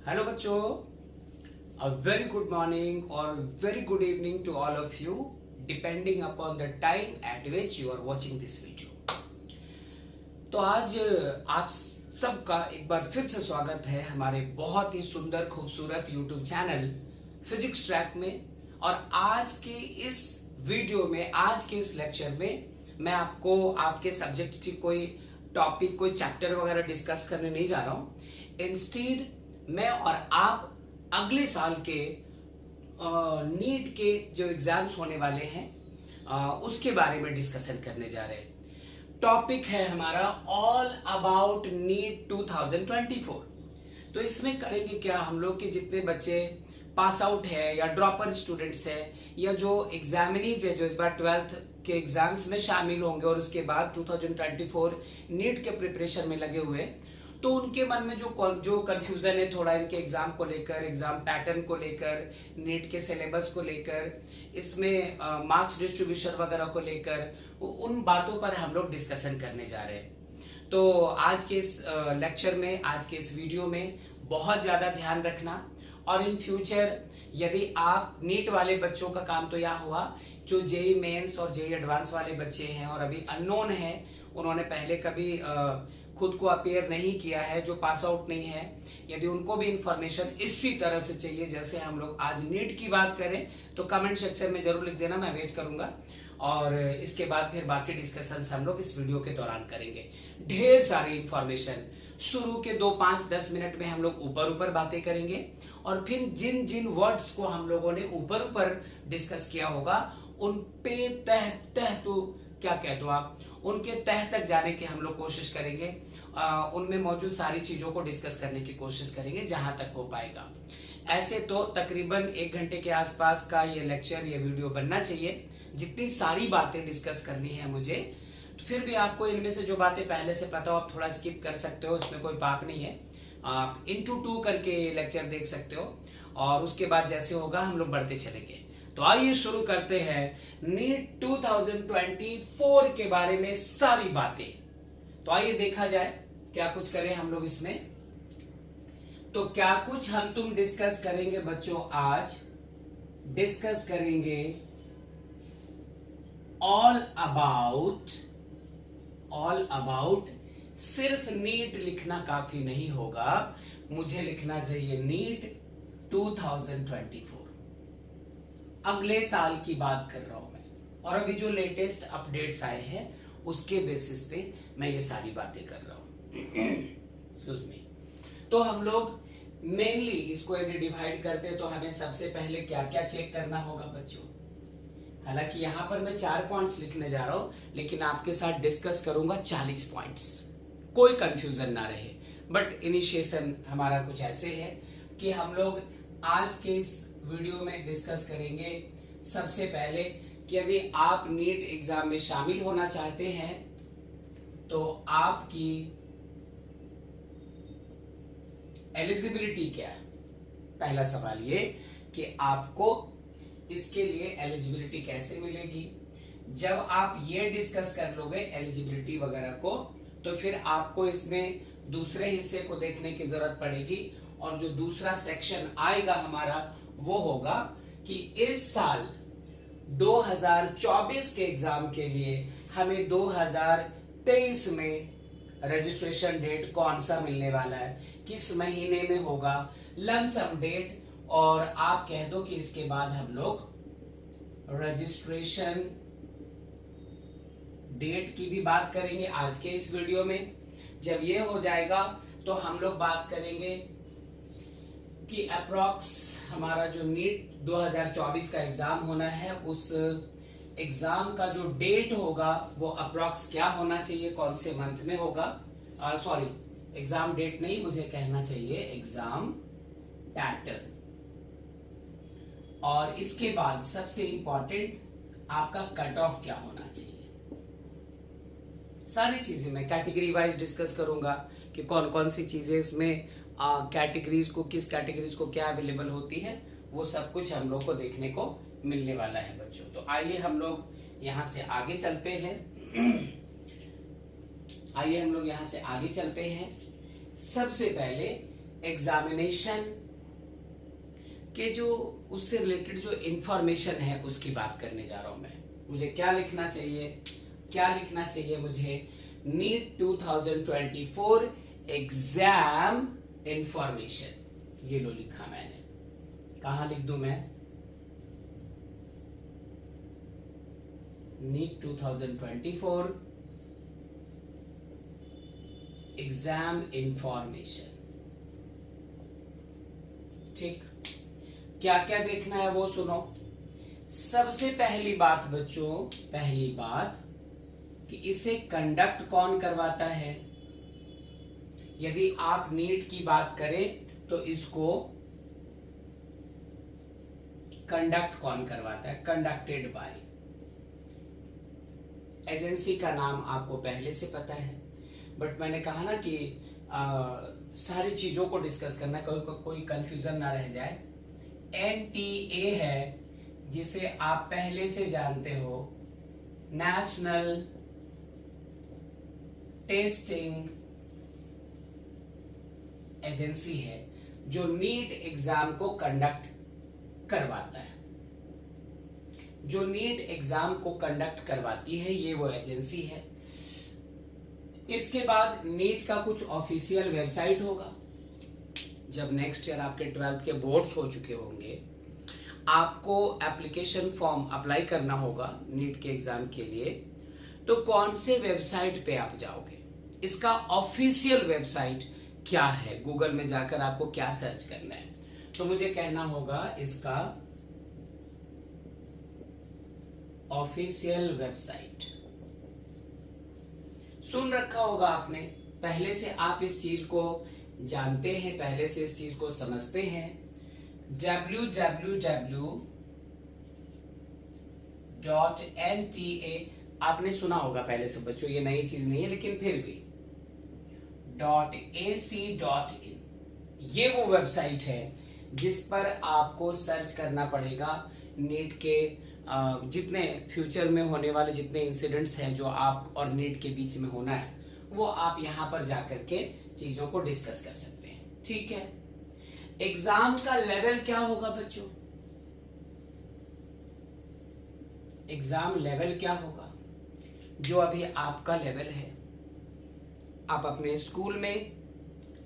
Hello बच्चों, a very good morning और very good evening to all of you, depending upon the time at which you are watching this video. तो आज आप सबका एक बार फिर से स्वागत है हमारे बहुत ही सुंदर खूबसूरत यूट्यूब चैनल फिजिक्स ट्रैक में। और आज के इस वीडियो में, आज के इस लेक्चर में मैं आपको आपके सब्जेक्ट की कोई टॉपिक, कोई चैप्टर वगैरह डिस्कस करने नहीं जा रहा हूं। इंस्टीड मैं और आप अगले साल के नीट के जो एग्जाम्स होने वाले हैं उसके बारे में डिस्कशन करने जा रहे हैं। टॉपिक है हमारा ऑल अबाउट नीट 2024। तो इसमें करेंगे क्या हम लोग कि जितने बच्चे पास आउट है या ड्रॉपर स्टूडेंट्स है या जो एग्जामिनीज है, जो इस बार 12th के एग्जाम्स में शामिल होंगे और उसके बाद 2024 नीट के प्रिपरेशन में लगे हुए, तो उनके मन में जो कंफ्यूजन है थोड़ा इनके एग्जाम को लेकर, एग्जाम पैटर्न को लेकर, नीट के सिलेबस को लेकर, इसमें मार्क्स डिस्ट्रीब्यूशन वगैरह को लेकर, उन बातों पर हम लोग डिस्कशन करने जा रहे हैं। तो आज के इस लेक्चर में, आज के इस वीडियो में बहुत ज्यादा ध्यान रखना। और इन फ्यूचर यदि आप नीट वाले बच्चों का काम तो यह हुआ, जो जेई मेंस और जेई एडवांस वाले बच्चे हैं और अभी अननोन है, उन्होंने पहले कभी खुद को अपेयर नहीं किया है, जो पास आउट नहीं है, यदि उनको भी इंफॉर्मेशन इसी तरह से चाहिए जैसे हम लोग आज नीट की बात करें, तो कमेंट सेक्शन में जरूर लिख देना, मैं वेट करूंगा। और इसके बाद फिर बाकी डिस्कशन हम लोग इस वीडियो के दौरान करेंगे। ढेर सारी इंफॉर्मेशन शुरू के 2-5-10 मिनट में हम लोग ऊपर बातें करेंगे और फिर जिन जिन वर्ड्स को हम लोगों ने ऊपर डिस्कस किया होगा उन पे तह तो क्या कह दो आप, उनके तह तक जाने की हम लोग कोशिश करेंगे। उनमें मौजूद सारी चीजों को डिस्कस करने की कोशिश करेंगे जहां तक हो पाएगा। ऐसे तो तकरीबन 1 घंटे के आसपास का ये लेक्चर, ये वीडियो बनना चाहिए। जितनी सारी बातें डिस्कस करनी है मुझे, तो फिर भी आपको इनमें से जो बातें पहले से पता हो आप थोड़ा स्किप कर सकते हो, इसमें कोई पाप नहीं है। आप into 2 करके ये लेक्चर देख सकते हो और उसके बाद जैसे होगा हम लोग बढ़ते चलेंगे। तो आइए शुरू करते हैं नीट 2024 के बारे में सारी बातें। तो आइए देखा जाए क्या कुछ करें हम लोग इसमें। तो क्या कुछ हम तुम डिस्कस करेंगे बच्चों, आज डिस्कस करेंगे ऑल अबाउट सिर्फ नीट लिखना काफी नहीं होगा, मुझे लिखना चाहिए नीट 2024, अगले साल की बात कर रहा हूं मैं। और अभी जो लेटेस्ट अपडेट्स आए हैं उसके बेसिस पे मैं ये सारी बातें कर रहा हूं। सुन में तो हम लोग मेनली इसको यदि डिवाइड करते तो हमें सबसे पहले क्या क्या चेक करना होगा बच्चों। हालांकि यहां पर मैं 4 पॉइंट्स लिखने जा रहा हूं, लेकिन आपके साथ डिस्कस करूंगा 40 पॉइंट्स, कोई कंफ्यूजन ना रहे। बट इनिशिएशन हमारा कुछ ऐसे है कि हम लोग आज के इस वीडियो में डिस्कस करेंगे सबसे पहले कि यदि आप नीट एग्जाम में शामिल होना चाहते हैं तो आपकी एलिजिबिलिटी क्या है। पहला सवाल ये कि आपको इसके लिए एलिजिबिलिटी कैसे मिलेगी। जब आप ये डिस्कस कर लोगे एलिजिबिलिटी वगैरह को, तो फिर आपको इसमें दूसरे हिस्से को देखने की जरूरत पड़ेगी। और जो दूसरा सेक्शन आएगा हमारा वो होगा कि इस साल 2024 के एग्जाम के लिए हमें 2023 में रजिस्ट्रेशन डेट कौन सा मिलने वाला है, किस महीने में होगा, लमसम डेट, और आप कह दो कि इसके बाद हम लोग रजिस्ट्रेशन डेट की भी बात करेंगे आज के इस वीडियो में। जब ये हो जाएगा तो हम लोग बात करेंगे कि अप्रॉक्स हमारा जो नीट 2024 का एग्जाम होना है, उस एग्जाम का जो डेट होगा वो अप्रॉक्स क्या होना चाहिए, कौन से मंथ में होगा। सॉरी, एग्जाम डेट नहीं, मुझे कहना चाहिए एग्जाम पैटर्न। और इसके बाद सबसे इंपॉर्टेंट आपका कट ऑफ क्या होना चाहिए। सारी चीजें मैं कैटेगरी वाइज डिस्कस करूंगा कि कौन कौन सी चीजें इसमें कैटेगरीज को, किस कैटेगरीज को क्या अवेलेबल होती है, वो सब कुछ हम लोग को देखने को मिलने वाला है बच्चों। तो आइए हम लोग यहां से आगे चलते हैं। सबसे पहले एग्जामिनेशन के जो उससे रिलेटेड जो इंफॉर्मेशन है उसकी बात करने जा रहा हूं मैं। मुझे क्या लिखना चाहिए, क्या लिखना चाहिए मुझे? नीट 2024 एग्जाम इंफॉर्मेशन, ये लो लिखा मैंने। कहां लिख दूं मैं? NEET 2024 exam information. ठीक, क्या क्या देखना है वो सुनो। सबसे पहली बात बच्चों, पहली बात कि इसे कंडक्ट कौन करवाता है। यदि आप नीट की बात करें तो इसको कंडक्ट कौन करवाता है? Conducted by. एजेंसी का नाम आपको पहले से पता है, बट मैंने कहा ना कि सारी चीजों को डिस्कस करना, कोई कंफ्यूजन ना रह जाए। NTA है, जिसे आप पहले से जानते हो, नेशनल टेस्टिंग एजेंसी है, जो नीट एग्जाम को कंडक्ट करवाता है। जो नीट एग्जाम को कंडक्ट करवाती है ये वो एजेंसी है। इसके बाद नीट का कुछ ऑफिशियल वेबसाइट होगा। जब नेक्स्ट ईयर आपके 12th के बोर्ड्स हो चुके होंगे, आपको एप्लीकेशन फॉर्म अप्लाई करना होगा नीट के एग्जाम के लिए, तो कौन से वेबसाइट पे आप जाओगे? इसका ऑफिशियल वेबसाइट क्या है? गूगल में जाकर आपको क्या सर्च करना है? तो मुझे कहना होगा इसका ऑफिशियल वेबसाइट। सुन रखा होगा आपने, पहले से आप इस चीज को जानते हैं, पहले से इस चीज को समझते हैं। www.nta आपने सुना होगा पहले से बच्चों, ये नई चीज नहीं है, लेकिन फिर भी .ac.in ये वो वेबसाइट है जिस पर आपको सर्च करना पड़ेगा नीट के जितने फ्यूचर में होने वाले जितने इंसिडेंट्स हैं जो आप और नीट के बीच में होना है, वो आप यहां पर जाकर के चीजों को डिस्कस कर सकते हैं। ठीक है, एग्जाम का लेवल क्या होगा बच्चों? एग्जाम लेवल क्या होगा? जो अभी आपका लेवल है, आप अपने स्कूल में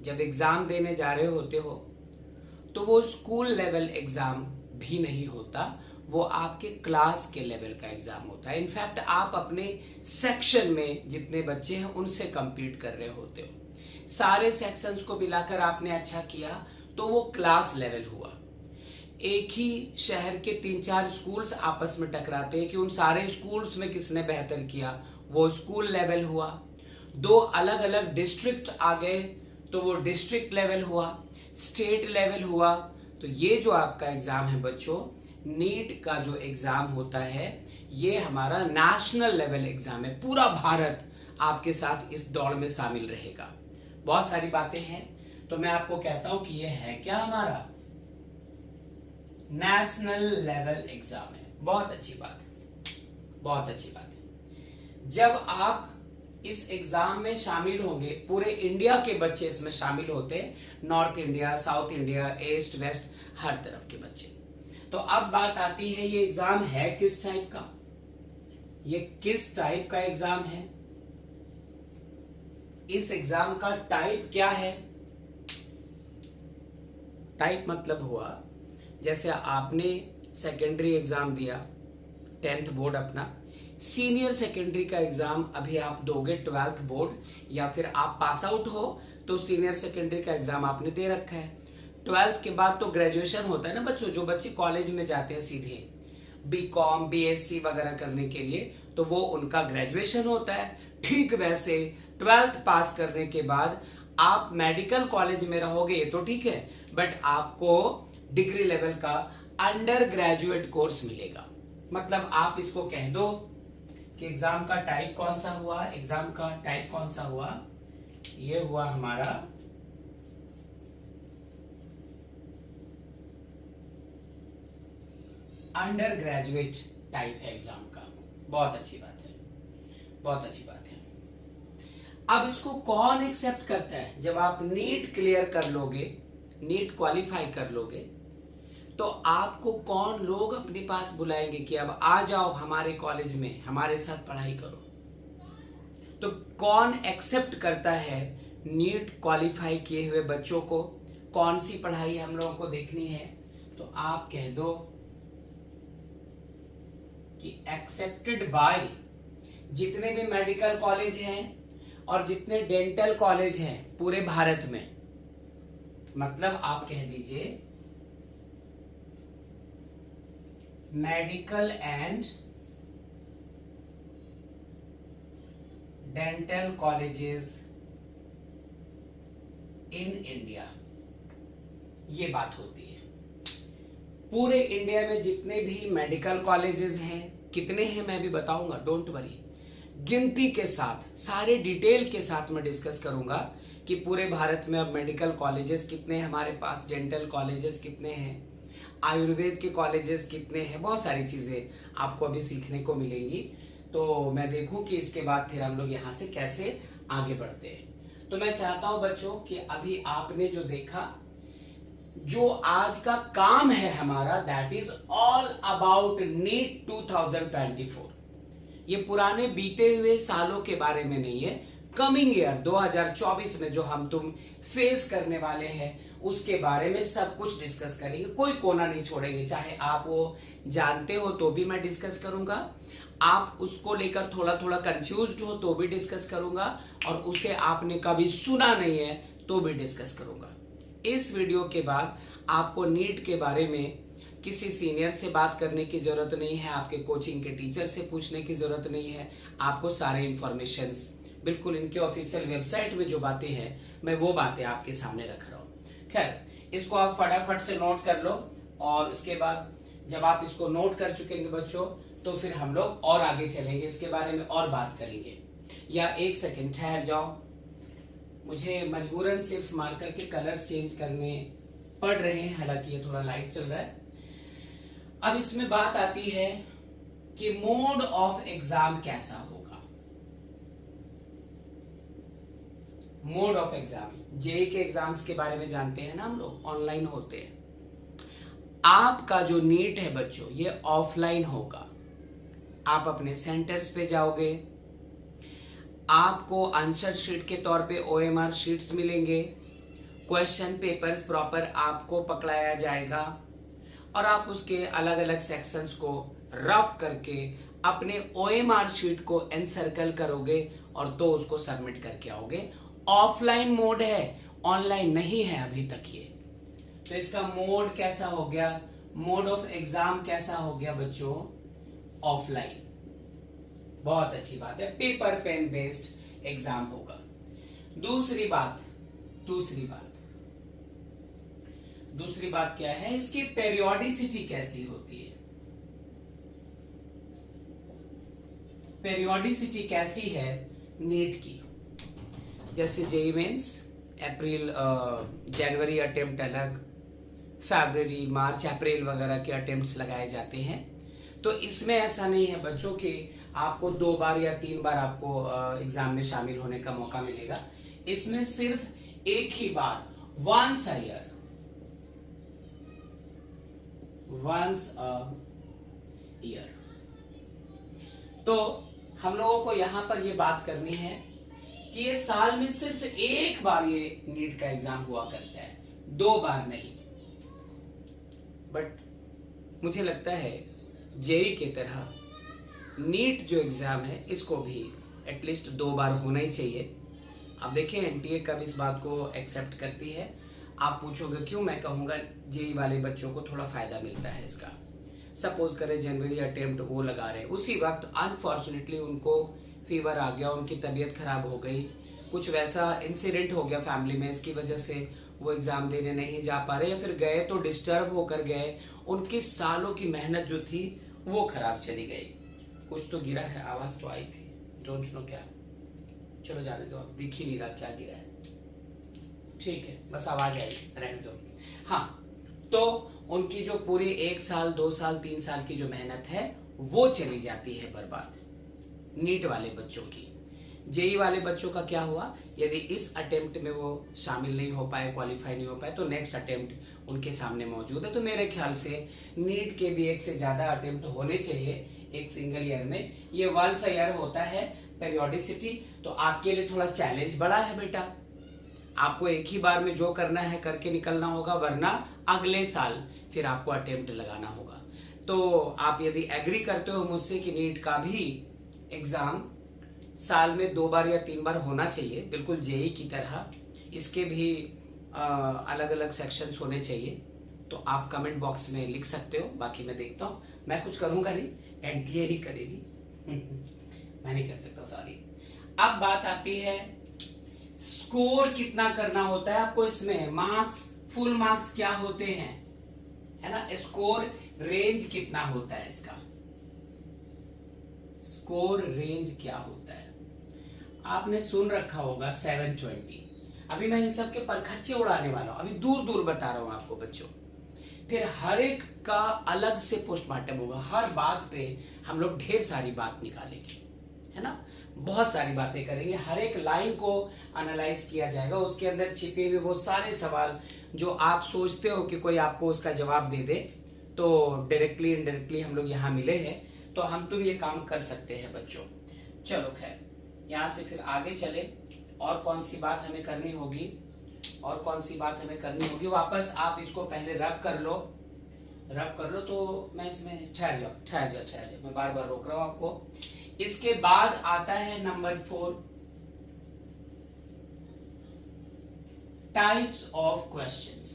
जब एग्जाम देने जा रहे होते हो तो वो स्कूल लेवल एग्जाम भी नहीं होता, वो आपके क्लास के लेवल का एग्जाम होता है। इनफैक्ट आप अपने सेक्शन में जितने बच्चे हैं उनसे कंपीट कर रहे होते हो। सारे सेक्शंस को मिलाकर आपने अच्छा किया तो वो क्लास लेवल हुआ। एक ही शहर के 3-4 स्कूल्स आपस में टकराते हैं कि उन सारे स्कूल्स में किसने बेहतर किया, वो स्कूल लेवल हुआ। 2 अलग अलग डिस्ट्रिक्ट आ गए तो वो डिस्ट्रिक्ट लेवल हुआ, स्टेट लेवल हुआ। तो ये जो आपका एग्जाम है बच्चों, नीट का जो एग्जाम होता है, ये हमारा नेशनल लेवल एग्जाम है। पूरा भारत आपके साथ इस दौड़ में शामिल रहेगा। बहुत सारी बातें हैं, तो मैं आपको कहता हूं कि ये है क्या, हमारा नेशनल लेवल एग्जाम है। बहुत अच्छी बात है, बहुत अच्छी बात है। जब आप इस एग्जाम में शामिल होंगे, पूरे इंडिया के बच्चे इसमें शामिल होते हैं, north India, south India, east west, हर तरफ के बच्चे। तो अब बात आती है ये एग्जाम है किस टाइप का, ये किस टाइप का एग्जाम है, इस एग्जाम का टाइप क्या है। टाइप मतलब हुआ जैसे आपने सेकेंडरी एग्जाम दिया, 10th बोर्ड अपना, सीनियर सेकेंडरी का एग्जाम अभी आप दोगे 12th बोर्ड, या फिर आप पास आउट हो तो सीनियर सेकेंडरी का एग्जाम आपने दे रखा है। 12th के बाद तो ग्रेजुएशन होता है ना बच्चों, जो बच्चे कॉलेज में जाते हैं सीधे BCom BSc वगैरह करने के लिए, तो वो उनका ग्रेजुएशन होता है। ठीक वैसे 12th पास करने के बाद आप मेडिकल कॉलेज में रहोगे, ये तो ठीक है, बट आपको डिग्री लेवल का अंडर ग्रेजुएट कोर्स मिलेगा। मतलब आप इसको कह दो कि एग्जाम का टाइप कौन सा हुआ, एग्जाम का टाइप कौन सा हुआ, ये हुआ हमारा अंडर ग्रेजुएट टाइप है एग्जाम का। बहुत अच्छी बात है, बहुत अच्छी बात है। अब इसको कौन एक्सेप्ट करता है? जब आप नीट क्लियर कर लोगे नीट क्वालिफाई कर लोगे तो आपको कौन लोग अपने पास बुलाएंगे कि अब आ जाओ हमारे कॉलेज में, हमारे साथ पढ़ाई करो। तो कौन एक्सेप्ट करता है नीट क्वालिफाई किए हुए बच्चों को? कौन सी पढ़ाई हम लोगों को देखनी है? तो आप कह दो कि एक्सेप्टेड बाय जितने भी मेडिकल कॉलेज हैं और जितने डेंटल कॉलेज हैं पूरे भारत में। मतलब आप कह दीजिए medical and dental colleges in India, ये बात होती है। पूरे इंडिया में जितने भी मेडिकल कॉलेजेस हैं, कितने हैं मैं भी बताऊंगा, डोंट वरी। गिनती के साथ, सारे डिटेल के साथ मैं डिस्कस करूंगा कि पूरे भारत में अब मेडिकल कॉलेजेस कितने हैं हमारे पास, डेंटल कॉलेजेस कितने हैं, आयुर्वेद के कॉलेजेस कितने हैं। बहुत सारी चीजें आपको अभी सीखने को मिलेंगी। तो मैं देखूं कि इसके बाद फिर हम लोग यहाँ से कैसे आगे बढ़ते हैं। तो मैं चाहता हूं बच्चों कि अभी आपने जो देखा, जो आज का काम है हमारा, that is all about NEET 2024। ये पुराने बीते हुए सालों के बारे में नहीं है, कमिंग ईयर 2024 में जो हम तुम फेस करने वाले हैं उसके बारे में सब कुछ डिस्कस करेंगे। कोई कोना नहीं छोड़ेंगे, चाहे आप वो जानते हो तो भी मैं डिस्कस करूंगा, आप उसको लेकर थोड़ा थोड़ा कंफ्यूज्ड हो तो भी डिस्कस करूंगा, और उसे आपने कभी सुना नहीं है तो भी डिस्कस करूंगा। इस वीडियो के बाद आपको नीट के बारे में किसी सीनियर से बात करने की जरूरत नहीं है, आपके कोचिंग के टीचर से पूछने की जरूरत नहीं है। आपको सारे इंफॉर्मेशंस बिल्कुल इनके ऑफिशियल वेबसाइट में जो बातें हैं मैं वो बातें आपके सामने रख रहा हूं। खैर, इसको आप फटाफट से नोट कर लो, और उसके बाद जब आप इसको नोट कर चुकेंगे बच्चों तो फिर हम लोग और आगे चलेंगे, इसके बारे में और बात करेंगे। या एक सेकेंड ठहर जाओ, मुझे मजबूरन सिर्फ मार्कर के कलर्स चेंज करने पड़ रहे हैं, हालांकि ये थोड़ा लाइट चल रहा है। अब इसमें बात आती है कि मोड ऑफ एग्जाम कैसा होगा। मोड ऑफ एग्जाम, जेईई के एग्जाम्स के बारे में जानते हैं ना हम लोग, ऑनलाइन होते हैं। आपका जो नीट है बच्चों ये ऑफलाइन होगा। आप अपने सेंटर्स पे जाओगे, आपको आंसर शीट के तौर पे ओएमआर शीट्स मिलेंगे, क्वेश्चन पेपर्स प्रॉपर आपको पकड़ाया जाएगा, और आप उसके अलग अलग सेक्शंस को रफ करके अपने ओएमआर शीट को एनसर्कल करोगे और तो उसको सबमिट करके आओगे। ऑफलाइन मोड है, ऑनलाइन नहीं है अभी तक ये। तो इसका मोड कैसा हो गया, मोड ऑफ एग्जाम कैसा हो गया बच्चों, ऑफलाइन। बहुत अच्छी बात है, पेपर पेन बेस्ड एग्जाम होगा। दूसरी बात क्या है, इसकी पेरियोडिसिटी कैसी होती है। पेरियोडिसिटी कैसी है नीट की, जैसे जेईई मेंस अप्रैल जनवरी अटेम्प्ट अलग, फरवरी मार्च अप्रैल वगैरह के अटेम्प्ट्स लगाए जाते हैं। तो इसमें ऐसा नहीं है बच्चों कि आपको 2 बार या 3 बार आपको एग्जाम में शामिल होने का मौका मिलेगा। इसमें सिर्फ एक ही बार, वंस अ ईयर। तो हम लोगों को यहां पर ये बात करनी है कि ये साल में सिर्फ एक बार ये नीट का एग्जाम हुआ करता है, 2 बार नहीं। बट मुझे लगता है जेईई की तरह नीट जो एग्जाम है इसको भी एटलीस्ट 2 बार होना ही चाहिए। अब देखिए एनटीए कब इस बात को एक्सेप्ट करती है। आप पूछोगे क्यों, मैं कहूंगा जेईई वाले बच्चों को थोड़ा फायदा मिलता है इसका। सपोज करें जनवरी अटेम्प्ट वो लगा रहे, उसी वक्त अनफॉर्चुनेटली उनको फीवर आ गया, उनकी तबीयत खराब हो गई, कुछ वैसा इंसिडेंट हो गया फैमिली में, इसकी वजह से वो एग्जाम देने नहीं जा पा रहे, या फिर गए तो डिस्टर्ब होकर गए, उनकी सालों की मेहनत जो थी वो खराब चली गई। कुछ तो गिरा है, आवाज तो आई थी, डोंट नो क्या, चलो जाने दो, अब दिख ही नहीं रहा क्या गिरा है, ठीक है बस आवाज आई, रहने दो। हाँ, तो उनकी जो पूरी 1 साल 2 साल 3 साल की जो मेहनत है वो चली जाती है बर्बाद, नीट वाले बच्चों की। जेई वाले बच्चों का क्या हुआ, यदि इस अटेम्प्ट में वो शामिल नहीं हो पाए, क्वालिफाई नहीं हो पाए, तो नेक्स्ट अटेम्प्ट उनके सामने मौजूद है। तो मेरे ख्याल से नीट के भी एक से ज्यादा अटेम्प्ट होने चाहिए एक सिंगल ईयर में। ये वंस ईयर होता है पेरियोडिसिटी, तो आपके लिए थोड़ा चैलेंज बड़ा है बेटा। आपको एक ही बार में जो करना है करके निकलना होगा, वरना अगले साल फिर आपको अटेम्प्ट लगाना होगा। तो आप यदि एग्री करते हो मुझसे कि नीट का भी एग्जाम साल में 2 बार या 3 बार होना चाहिए, बिल्कुल जेई की तरह, इसके भी अलग अलग सेक्शंस होने चाहिए, तो आप कमेंट बॉक्स में लिख सकते हो। बाकी मैं देखता हूँ, मैं कुछ करूंगा नहीं, एनटीए ही करेगी। मैं नहीं कर सकता, सॉरी। अब बात आती है स्कोर कितना करना होता है आपको इसमें, मार्क्स, फुल मार्क्स क्या होते हैं, है ना। स्कोर रेंज कितना होता है इसका, स्कोर रेंज क्या होता है, आपने सुन रखा होगा 720। अभी मैं इन सब के परखच्चे उड़ाने वाला हूं, अभी दूर दूर बता रहा हूं आपको बच्चों। फिर हर एक का अलग से पोस्टमार्टम होगा, हर बात पे हम लोग ढेर सारी बात निकालेंगे, है ना, बहुत सारी बातें करेंगे, हर एक लाइन को एनालाइज किया जाएगा, उसके अंदर छिपे हुए वो सारे सवाल जो आप सोचते हो कि कोई आपको उसका जवाब दे दे, तो डायरेक्टली इनडायरेक्टली हम लोग यहाँ मिले हैं, तो हम तो ये काम कर सकते हैं बच्चों। चलो खैर, यहाँ से फिर आगे चले, और कौन सी बात हमें करनी होगी, और कौन सी बात हमें करनी होगी। वापस आप इसको पहले रब कर लो, रब कर लो। तो मैं इसमें ठहर जाओ, मैं बार बार रोक रहा हूं आपको। इसके बाद आता है नंबर 4, टाइप्स ऑफ क्वेश्चंस।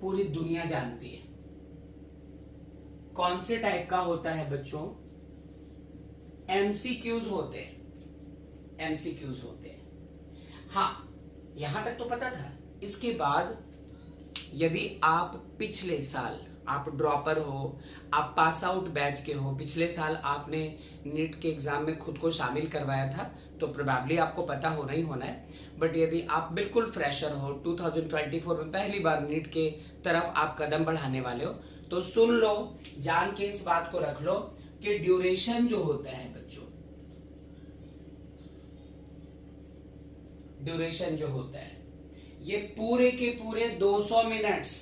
पूरी दुनिया जानती है कौन से टाइप का होता है बच्चों, एमसीक्यूज होते हैं, एमसीक्यूज होते हैं। हाँ, यहां तक तो पता था। इसके बाद यदि आप पिछले साल आप ड्रॉपर हो, आप पास आउट बैच के हो, पिछले साल आपने नीट के एग्जाम में खुद को शामिल करवाया था, तो प्रोबेबली आपको पता होना ही होना है। बट यदि आप बिल्कुल फ्रेशर हो, 2024 में पहली बार नीट के तरफ आप कदम बढ़ाने वाले हो, तो सुन लो, जान के इस बात को रख लो कि ड्यूरेशन जो होता है बच्चों, ड्यूरेशन जो होता है ये पूरे के पूरे 200 मिनट्स,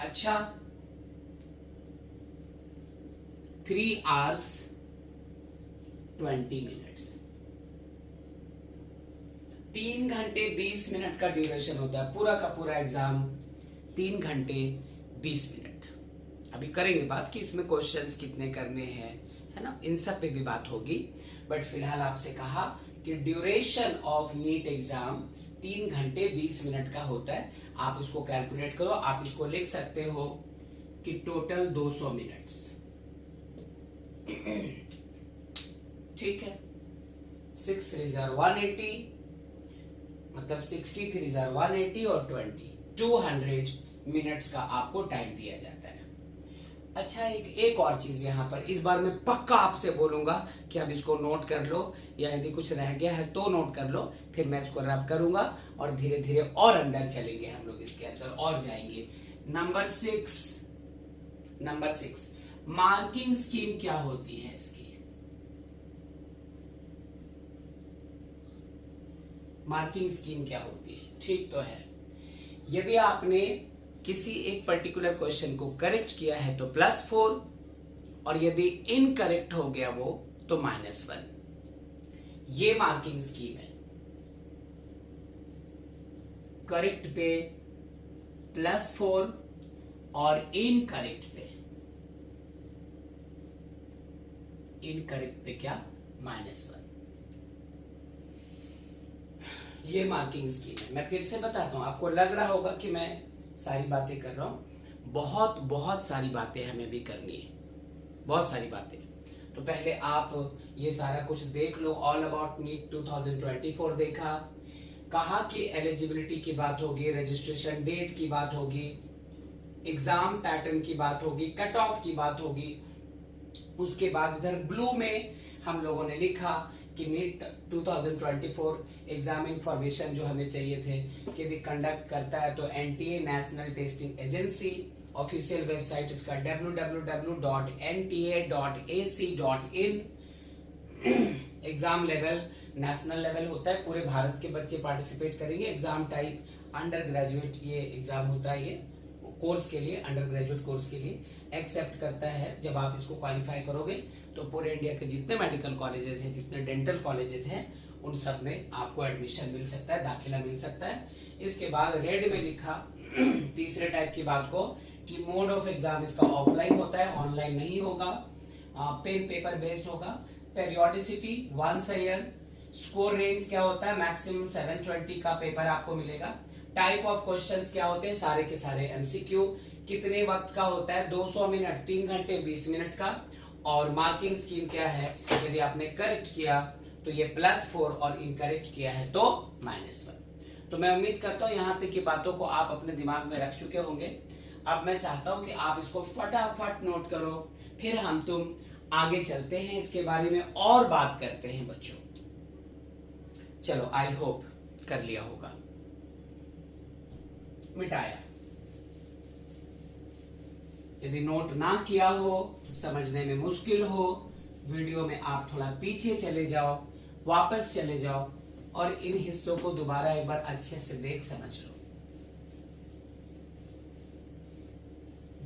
अच्छा 3 hours 20 minutes, 3 घंटे 20 मिनट का ड्यूरेशन होता है पूरा का पूरा एग्जाम, 3 घंटे 20 मिनट। अभी करेंगे बात कि इसमें क्वेश्चंस कितने करने हैं, है ना, इन सब पे भी बात होगी। बट फिलहाल आपसे कहा कि ड्यूरेशन ऑफ नीट एग्जाम 3 घंटे 20 मिनट का होता है। आप इसको कैलकुलेट करो, आप इसको लिख सकते हो कि टोटल 200 मिनट्स, ठीक है। 6 3 180, मतलब 60 3 180 और 200 मिनट्स का आपको टाइम दिया जाता है। अच्छा, एक और चीज यहाँ पर इस बार मैं पक्का आपसे बोलूंगा कि अब इसको नोट कर लो, या यदि कुछ रह गया है तो नोट कर लो, फिर मैं इसको रब करूंगा और धीरे धीरे और अंदर चलेंगे हम लोग, इसके अंदर और जाएंगे। नंबर 6, मार्किंग स्कीम क्या होती है इसकी, मार्किंग स्कीम क्या होती है, ठीक तो है। यदि आपने किसी एक पर्टिकुलर क्वेश्चन को करेक्ट किया है तो +4, और यदि इनकरेक्ट हो गया वो तो -1, ये मार्किंग स्कीम है। करेक्ट पे +4 और इनकरेक्ट पे क्या, -1। ये मार्किंग स्कीम है। मैं फिर से बताता हूं, आपको लग रहा होगा कि मैं सारी बातें कर रहा हूं, बहुत सारी बातें हमें भी करनी है, बहुत सारी बातें। तो पहले आप ये सारा कुछ देख लो, ऑल अबाउट नीट 2024 देखा, कहा कि एलिजिबिलिटी की बात होगी, रजिस्ट्रेशन डेट की बात होगी, एग्जाम पैटर्न की बात होगी, कट ऑफ की बात होगी। उसके बाद इधर ब्लू में हम लोगों ने लिखा कि नीट 2024 एग्जाम इंफॉर्मेशन जो हमें चाहिए थे कि यदि कंडक्ट करता है तो NTA national testing agency, official website इसका www.nta.ac.in, exam level national level होता है, पूरे भारत के बच्चे पार्टिसिपेट करेंगे। एग्जाम टाइप अंडर ग्रेजुएट ये एग्जाम होता है, ये कोर्स के लिए, अंडर ग्रेजुएट कोर्स के लिए एक्सेप्ट करता है। जब आप इसको क्वालिफाई करोगे तो पूरे इंडिया के जितने मेडिकल कॉलेजेस हैं, जितने डेंटल कॉलेजेस हैं, उन सब में आपको एडमिशन मिल सकता है, दाखिला मिल सकता है। इसके बाद रेड में लिखा तीसरे टाइप की बात को कि मोड ऑफ एग्जाम इसका ऑफलाइन होता है, ऑनलाइन नहीं होगा, पेन पेपर बेस्ड होगा। Periodicity once a year. Score range क्या होता है, मैक्सिमम 720 का पेपर आपको मिलेगा। टाइप ऑफ क्वेश्चंस क्या होते हैं, सारे के सारे एमसीक्यू। कितने वक्त का होता है, 200 मिनट, 3 घंटे 20 मिनट का। और मार्किंग स्कीम क्या है, यदि आपने करेक्ट किया तो ये +4 और इनकरेक्ट किया है तो -1। तो मैं उम्मीद करता हूं यहां तक की बातों को आप अपने दिमाग में रख चुके होंगे। अब मैं चाहता हूं कि आप इसको फटाफट नोट करो, फिर हम तुम आगे चलते हैं, इसके बारे में और बात करते हैं बच्चों। चलो, आई होप कर लिया होगा। मिटाया। यदि नोट ना किया हो, समझने में मुश्किल हो, वीडियो में आप थोड़ा पीछे चले जाओ, वापस चले जाओ और इन हिस्सों को दोबारा एक बार अच्छे से देख समझ लो,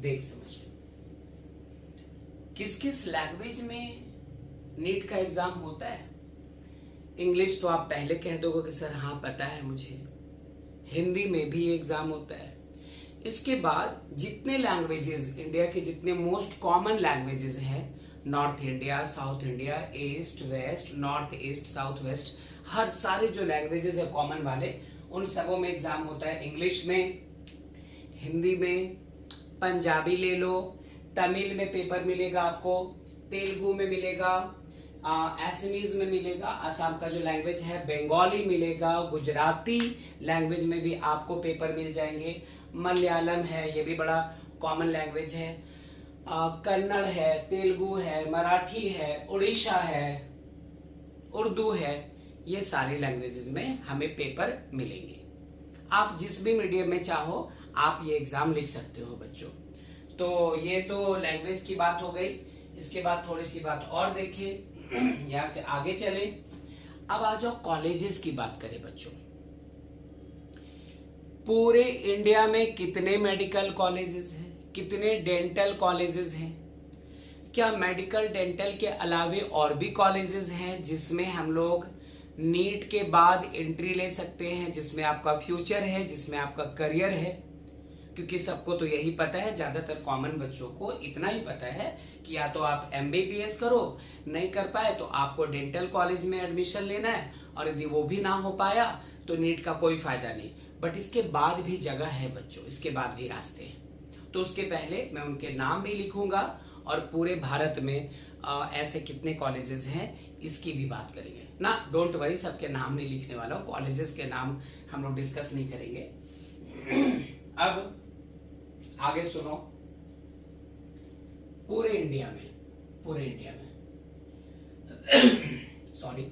देख समझ लो। किस किस लैंग्वेज में नीट का एग्जाम होता है? इंग्लिश तो आप पहले कह दोगे कि सर हाँ पता है मुझे। हिंदी में भी एग्जाम होता है। इसके बाद जितने लैंग्वेजेस, इंडिया के जितने मोस्ट कॉमन लैंग्वेजेस हैं, north India, south India, east west, north east, south west, हर सारे जो लैंग्वेजेस है कॉमन वाले, उन सबों में एग्जाम होता है। इंग्लिश में, हिंदी में, पंजाबी ले लो, तमिल में पेपर मिलेगा आपको, तेलुगु में मिलेगा, असमीज में मिलेगा, असम का जो लैंग्वेज है, बंगाली मिलेगा, गुजराती लैंग्वेज में भी आपको पेपर मिल जाएंगे, मलयालम है, ये भी बड़ा कॉमन लैंग्वेज है, कन्नड़ है, तेलुगु है, मराठी है, उड़ीसा है, उर्दू है, ये सारी लैंग्वेजेस में हमें पेपर मिलेंगे। आप जिस भी मीडियम में चाहो आप ये एग्जाम लिख सकते हो बच्चों। तो ये तो लैंग्वेज की बात हो गई। इसके बाद थोड़ी सी बात और देखें, यहां से आगे चले। अब आ जाओ कॉलेजेस की बात करें बच्चों। पूरे इंडिया में कितने मेडिकल कॉलेजेस हैं, कितने डेंटल कॉलेजेस हैं? क्या मेडिकल डेंटल के अलावे और भी कॉलेजेस हैं जिसमें हम लोग नीट के बाद एंट्री ले सकते हैं, जिसमें आपका फ्यूचर है, जिसमें आपका करियर है? क्योंकि सबको तो यही पता है, ज्यादातर कॉमन बच्चों को इतना ही पता है कि या तो आप एमबीबीएस करो, नहीं कर पाए तो आपको डेंटल कॉलेज में एडमिशन लेना है, और यदि वो भी ना हो पाया तो नीट का कोई फायदा नहीं। बट इसके बाद भी जगह है बच्चों, इसके बाद भी रास्ते हैं। तो उसके पहले मैं उनके नाम भी लिखूंगा और पूरे भारत में ऐसे कितने कॉलेजेस हैं इसकी भी बात करेंगे ना। डोंट वरी, सबके नाम नहीं लिखने वाला हूं, कॉलेजेस के नाम हम लोग डिस्कस नहीं करेंगे। अब आगे सुनो। पूरे इंडिया में सॉरी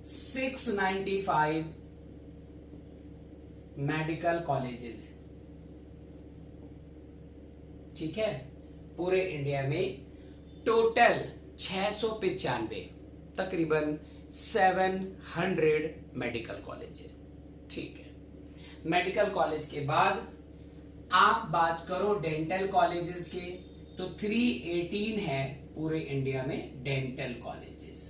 695 मेडिकल कॉलेजेस, ठीक है? पूरे इंडिया में टोटल 695, तकरीबन 700 मेडिकल कॉलेज है, ठीक है? मेडिकल कॉलेज के बाद आप बात करो डेंटल कॉलेजेस के, तो 318 है पूरे इंडिया में डेंटल कॉलेजेस,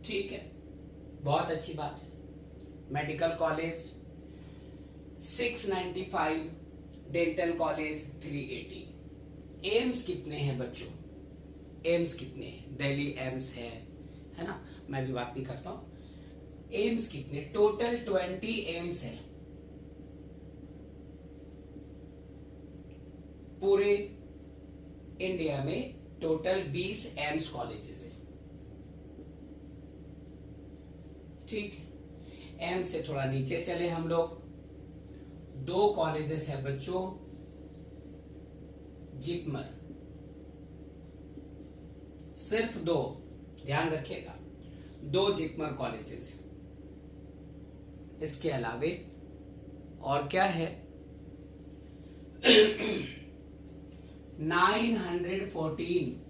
ठीक है? बहुत अच्छी बात है। Medical college 695, dental college 380। AIIMS कितने हैं बच्चों? एम्स कितने हैं? दिल्ली एम्स है ना, मैं भी बात नहीं करता हूं। एम्स कितने? टोटल 20 एम्स है पूरे इंडिया में। टोटल 20 एम्स कॉलेजेस है, ठीक है? एम्स से थोड़ा नीचे चले हम लोग, 2 कॉलेजेस है बच्चों, जिपमर, सिर्फ 2, ध्यान रखिएगा, 2 जिपमर कॉलेजेस है। इसके अलावे और क्या है? 914।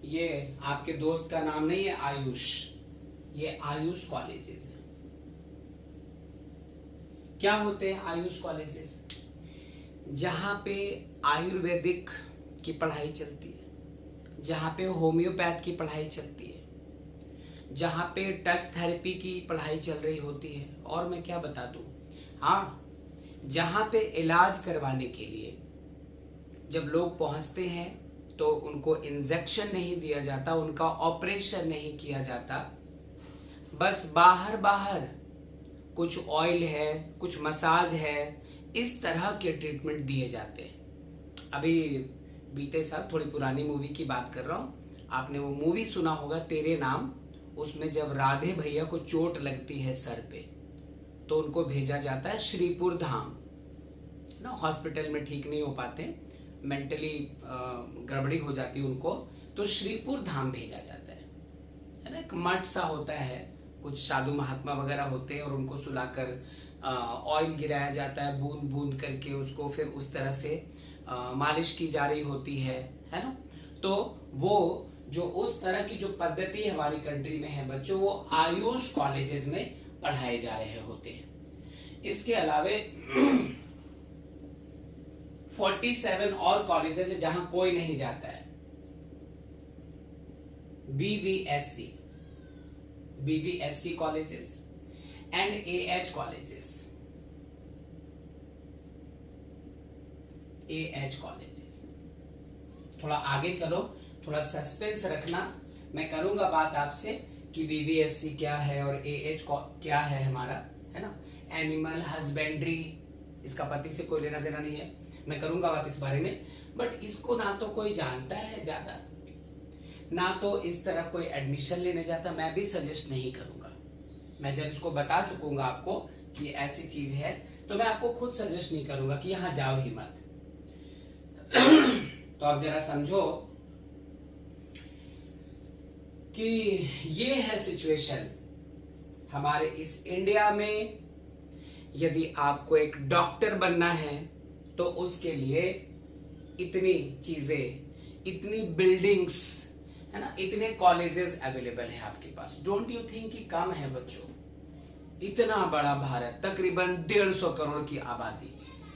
ये आपके दोस्त का नाम नहीं है आयुष, ये आयुष कॉलेजेस है। क्या होते हैं आयुष कॉलेजेस? जहां पे आयुर्वेदिक की पढ़ाई चलती है, जहां पे होम्योपैथ की पढ़ाई चलती है, जहां पे टच थेरेपी की पढ़ाई चल रही होती है, और मैं क्या बता दूं, हाँ, जहां पे इलाज करवाने के लिए जब लोग पहुंचते हैं तो उनको इंजेक्शन नहीं दिया जाता, उनका ऑपरेशन नहीं किया जाता, बस बाहर बाहर कुछ ऑयल है, कुछ मसाज है, इस तरह के ट्रीटमेंट दिए जाते हैं। अभी बीते साल, थोड़ी पुरानी मूवी की बात कर रहा हूं, आपने वो मूवी सुना होगा तेरे नाम, उसमें जब राधे भैया को चोट लगती है सर पे तो उनको भेजा जाता है श्रीपुर धाम ना, हॉस्पिटल में ठीक नहीं हो पाते, मेंटली गड़बड़ी हो जाती है उनको, तो श्रीपुर धाम भेजा जाता है ना। एक मठ सा होता है, कुछ साधु महात्मा वगैरह होते हैं और उनको सुलाकर ऑयल गिराया जाता है, बूंद बूंद करके उसको फिर उस तरह से मालिश की जा रही होती है ना। तो वो जो उस तरह की जो पद्धति हमारी कंट्री में है बच्चों, वो आयुष कॉलेजेस में पढ़ाए जा रहे होते हैं। इसके अलावे 47 और कॉलेजेस है जहां कोई नहीं जाता है। BVSC colleges and AH colleges, थोड़ा आगे चलो, थोड़ा सस्पेंस रखना, मैं करूंगा बात आपसे कि BVSC क्या है और AH क्या है हमारा, है ना। एनिमल हस्बेंड्री, इसका पति से कोई लेना देना नहीं है, मैं करूंगा बात इस बारे में, बट इसको ना तो कोई जानता है ज्यादा, ना तो इस तरफ कोई एडमिशन लेने जाता, मैं भी सजेस्ट नहीं करूंगा। मैं जब इसको बता चुकूंगा आपको कि ऐसी चीज है, तो मैं आपको खुद सजेस्ट नहीं करूंगा कि यहां जाओ ही मत। तो आप जरा समझो कि ये है सिचुएशन हमारे इस इंडिया में। यदि आपको एक डॉक्टर बनना है तो उसके लिए इतनी चीजें, इतनी बिल्डिंग्स, है ना, इतने कॉलेजेस अवेलेबल है आपके पास। डोंट यू थिंक कि कम है बच्चों? इतना बड़ा भारत, तकरीबन 150 करोड़ की आबादी,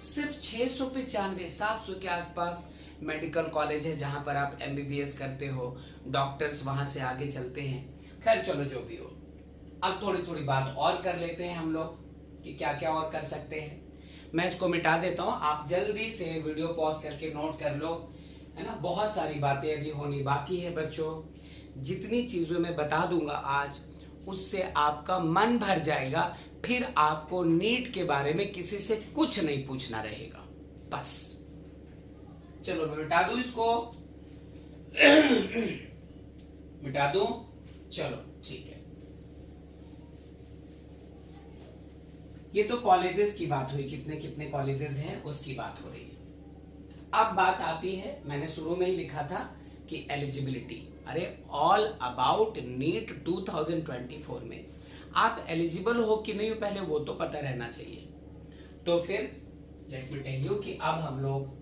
सिर्फ 695 700 के आसपास मेडिकल कॉलेज है जहां पर आप MBBS करते हो, डॉक्टर्स वहां से आगे चलते हैं। खैर चलो जो भी हो, अब थोड़ी थोड़ी बात और कर लेते हैं हम लोग कि क्या क्या और कर सकते हैं। मैं इसको मिटा देता हूं, आप जल्दी से वीडियो पॉज करके नोट कर लो, है ना। बहुत सारी बातें अभी होनी बाकी है बच्चों। जितनी चीजों में बता दूंगा आज, उससे आपका मन भर जाएगा, फिर आपको नीट के बारे में किसी से कुछ नहीं पूछना रहेगा। बस चलो मैं मिटा दूं इसको। मिटा दूं, चलो ठीक है। ये तो कॉलेजेस की बात हुई, कितने कितने कॉलेजेस हैं उसकी बात हो रही है। अब बात आती है, मैंने शुरू में ही लिखा था कि एलिजिबिलिटी। अरे ऑल अबाउट नीट 2024 में आप एलिजिबल हो कि नहीं हो पहले वो तो पता रहना चाहिए। तो फिर लेट मी टेल यू कि अब हम लोग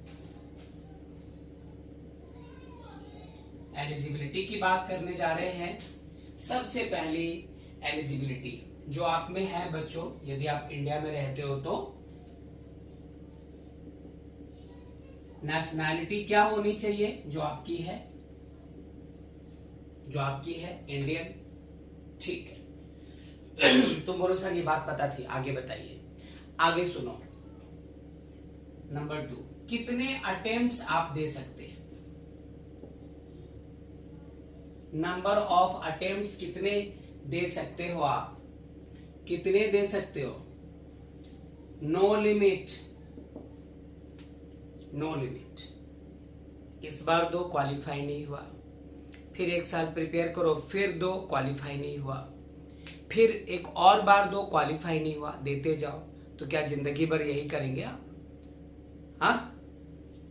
एलिजिबिलिटी की बात करने जा रहे हैं। सबसे पहली एलिजिबिलिटी जो आप में है बच्चों, यदि आप इंडिया में रहते हो तो नेशनैलिटी क्या होनी चाहिए? जो आपकी है, जो आपकी है इंडियन, ठीक है। तो बोलो सर ये बात पता थी, आगे बताइए। आगे सुनो, नंबर 2, कितने अटेम्प्ट्स आप दे सकते हैं? नंबर ऑफ अटेम्प्ट्स कितने दे सकते हो आप? कितने दे सकते हो? No limit, no limit. इस बार 2 क्वालिफाई नहीं हुआ, फिर 1 साल प्रिपेयर करो, फिर 2 क्वालिफाई नहीं हुआ, फिर एक और बार 2 क्वालिफाई नहीं हुआ, देते जाओ। तो क्या जिंदगी भर यही करेंगे आप? हाँ,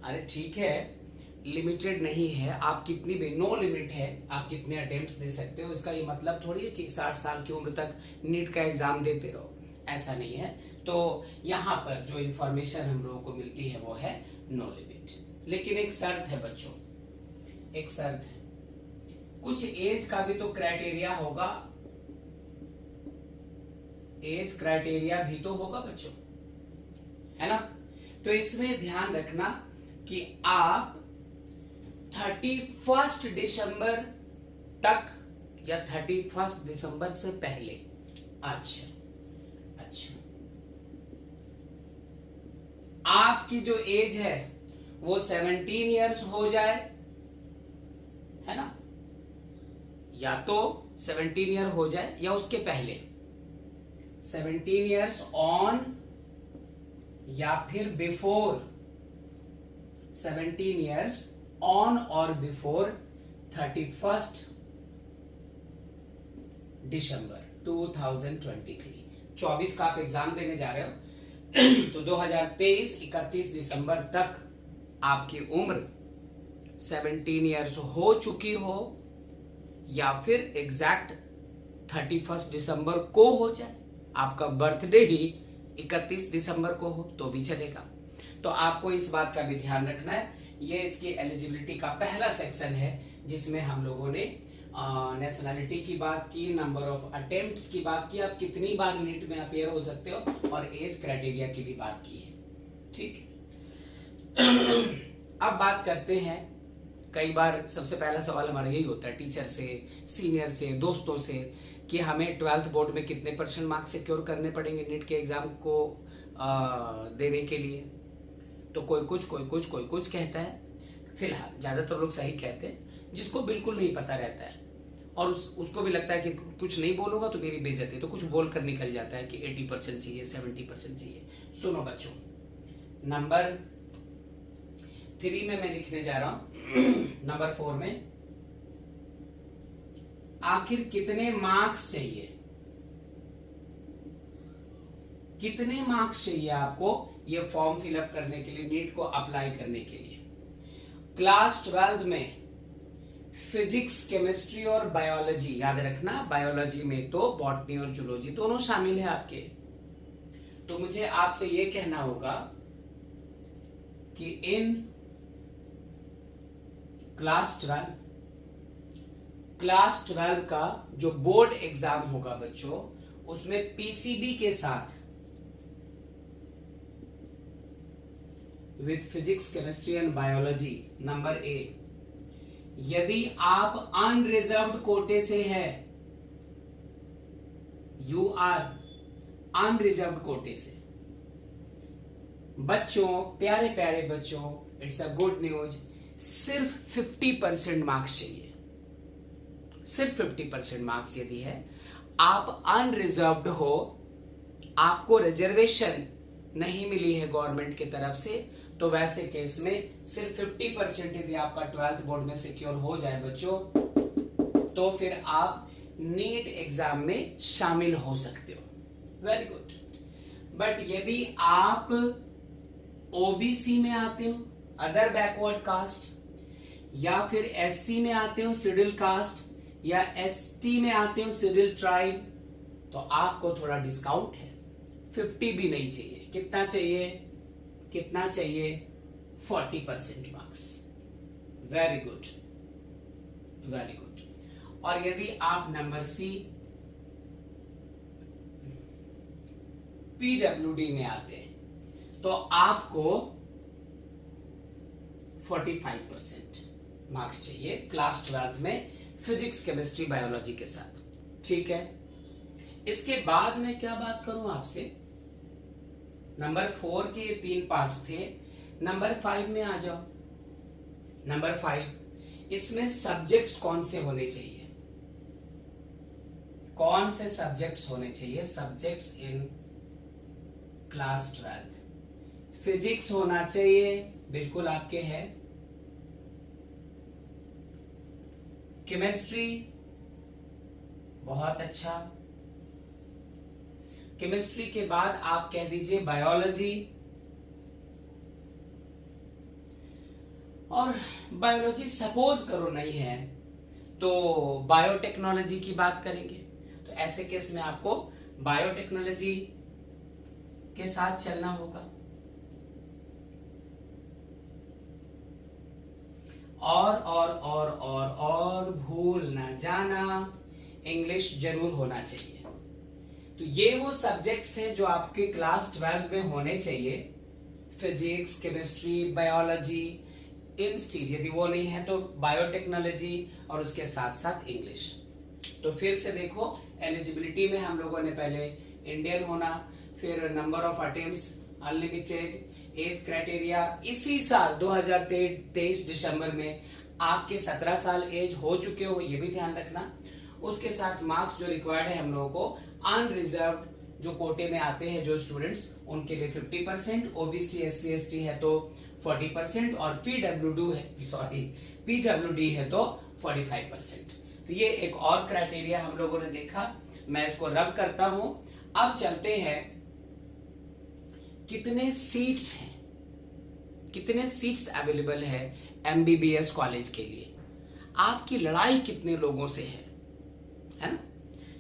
अरे ठीक है, लिमिटेड नहीं है, आप कितनी भी, नो लिमिट है, आप कितने अटेम्प्ट्स दे सकते हो। इसका ये मतलब थोड़ी है कि 60 साल की उम्र तक नीट का एग्जाम देते रहो, ऐसा नहीं है। तो यहाँ पर जो इंफॉर्मेशन हम लोगों को मिलती है वो है नो लिमिट। लेकिन एक शर्त है बच्चों, एक शर्त है, कुछ एज का भी तो क्राइटेरिया होगा, एज क्राइटेरिया भी तो होगा बच्चों, है ना। तो इसमें ध्यान रखना कि आप 31 दिसंबर तक या 31 दिसंबर से पहले, अच्छा, आपकी जो एज है वो 17 इयर्स हो जाए, है ना, या तो 17 ईयर हो जाए या उसके पहले 17 इयर्स ऑन या फिर बिफोर 17 इयर्स ऑन और बिफोर 31 दिसंबर 2023। 24 का आप एग्जाम देने जा रहे हो तो 2023 31 दिसंबर तक आपकी उम्र 17 इयर्स हो चुकी हो या फिर एग्जैक्ट 31 दिसंबर को हो जाए, आपका बर्थडे ही 31 दिसंबर को हो तो भी चलेगा। तो आपको इस बात का भी ध्यान रखना है। ये इसकी एलिजिबिलिटी का पहला सेक्शन है जिसमें हम लोगों ने नेशनैलिटी की बात की, नंबर ऑफ अटेम्प्ट्स की बात की, आप कितनी बार नीट में अपीयर हो सकते हो, और एज क्राइटेरिया की भी बात की है। ठीक है, अब बात करते हैं, कई बार सबसे पहला सवाल हमारा यही होता है टीचर से, सीनियर से, दोस्तों से, कि हमें 12th बोर्ड में कितने % मार्क्स सिक्योर करने पड़ेंगे नीट के एग्जाम को देने के लिए। तो कोई कुछ कहता है। फिलहाल ज्यादातर लोग सही कहते हैं, जिसको बिल्कुल नहीं पता रहता है और उसको भी लगता है कि कुछ नहीं बोलूंगा तो मेरी बेइज्जती, तो कुछ बोल कर निकल जाता है कि 80% चाहिए, 70% चाहिए। सुनो बच्चों, नंबर 3 में मैं लिखने जा रहा हूं नंबर 4 में आखिर कितने मार्क्स चाहिए, कितने मार्क्स चाहिए आपको ये फॉर्म फिलअप करने के लिए, नीट को अप्लाई करने के लिए। क्लास 12 में फिजिक्स, केमिस्ट्री और बायोलॉजी, याद रखना बायोलॉजी में तो बॉटनी और जूलॉजी दोनों शामिल है आपके। तो मुझे आपसे ये कहना होगा कि इन क्लास 12 का जो बोर्ड एग्जाम होगा बच्चों, उसमें पीसीबी के साथ with physics, chemistry and biology number A, यदि आप अनरिजर्व्ड कोटे से है, यू आर अनरिजर्व्ड कोटे से, बच्चों, प्यारे प्यारे बच्चों, इट्स अ गुड न्यूज, सिर्फ 50% मार्क्स चाहिए, सिर्फ 50% मार्क्स यदि है, आप अनरिजर्व्ड हो, आपको रिजर्वेशन नहीं मिली है गवर्नमेंट की तरफ से, तो वैसे केस में सिर्फ 50% यदि आपका 12th बोर्ड में सिक्योर हो जाए बच्चों, तो फिर आप नीट एग्जाम में शामिल हो सकते हो। Very good. बट यदि आप ओबीसी में आते हो, अदर बैकवर्ड कास्ट, या फिर एससी में आते हो, शेड्यूल कास्ट, या एसटी में आते हो, शेड्यूल ट्राइब, तो आपको थोड़ा डिस्काउंट है, 50 भी नहीं चाहिए। कितना चाहिए, कितना चाहिए, 40% marks. Very good, very good. और यदि आप नंबर सी पीडब्ल्यूडी में आते हैं तो आपको 45% मार्क्स चाहिए क्लास 12 में फिजिक्स, केमिस्ट्री, बायोलॉजी के साथ। ठीक है, इसके बाद में क्या बात करूं आपसे, नंबर 4 के 3 पार्ट्स थे, नंबर 5 में आ जाओ। नंबर 5, इसमें सब्जेक्ट्स कौन से होने चाहिए, कौन से सब्जेक्ट्स होने चाहिए, सब्जेक्ट्स इन क्लास 12। फिजिक्स होना चाहिए, बिल्कुल आपके है। केमिस्ट्री, बहुत अच्छा। केमिस्ट्री के बाद आप कह दीजिए बायोलॉजी, और बायोलॉजी सपोज करो नहीं है तो बायोटेक्नोलॉजी की बात करेंगे। तो ऐसे केस में आपको बायोटेक्नोलॉजी, के साथ चलना होगा। और भूल ना जाना, इंग्लिश जरूर होना चाहिए। तो ये वो सब्जेक्ट्स हैं जो आपके क्लास 12 में होने चाहिए। फिजिक्स, केमिस्ट्री, बायोलॉजी, इंस्टीट, यदि वो नहीं है तो बायोटेक्नोलॉजी, और उसके साथ साथ इंग्लिश। तो फिर से देखो, एलिजिबिलिटी में हम लोगों ने पहले इंडियन होना, फिर number of attempts unlimited, age criteria. इसी साल 2023 दिसंबर में आपके 17 साल एज हो चुके हो, ये भी ध्यान रखना। उसके साथ मार्क्स जो रिक्वायर्ड है हम लोगों को, अनरिजर्व्ड जो कोटे में आते हैं जो स्टूडेंट्स, उनके लिए 50%, ओबीसी एससी एसटी है तो 40%, और पीडब्ल्यूडी है तो 45%। तो ये एक और क्राइटेरिया हम लोगों ने देखा। मैं इसको रब करता हूं। अब चलते हैं, कितने सीट्स हैं, कितने सीट्स अवेलेबल है एमबीबीएस कॉलेज के लिए। आपकी लड़ाई कितने लोगों से है ना।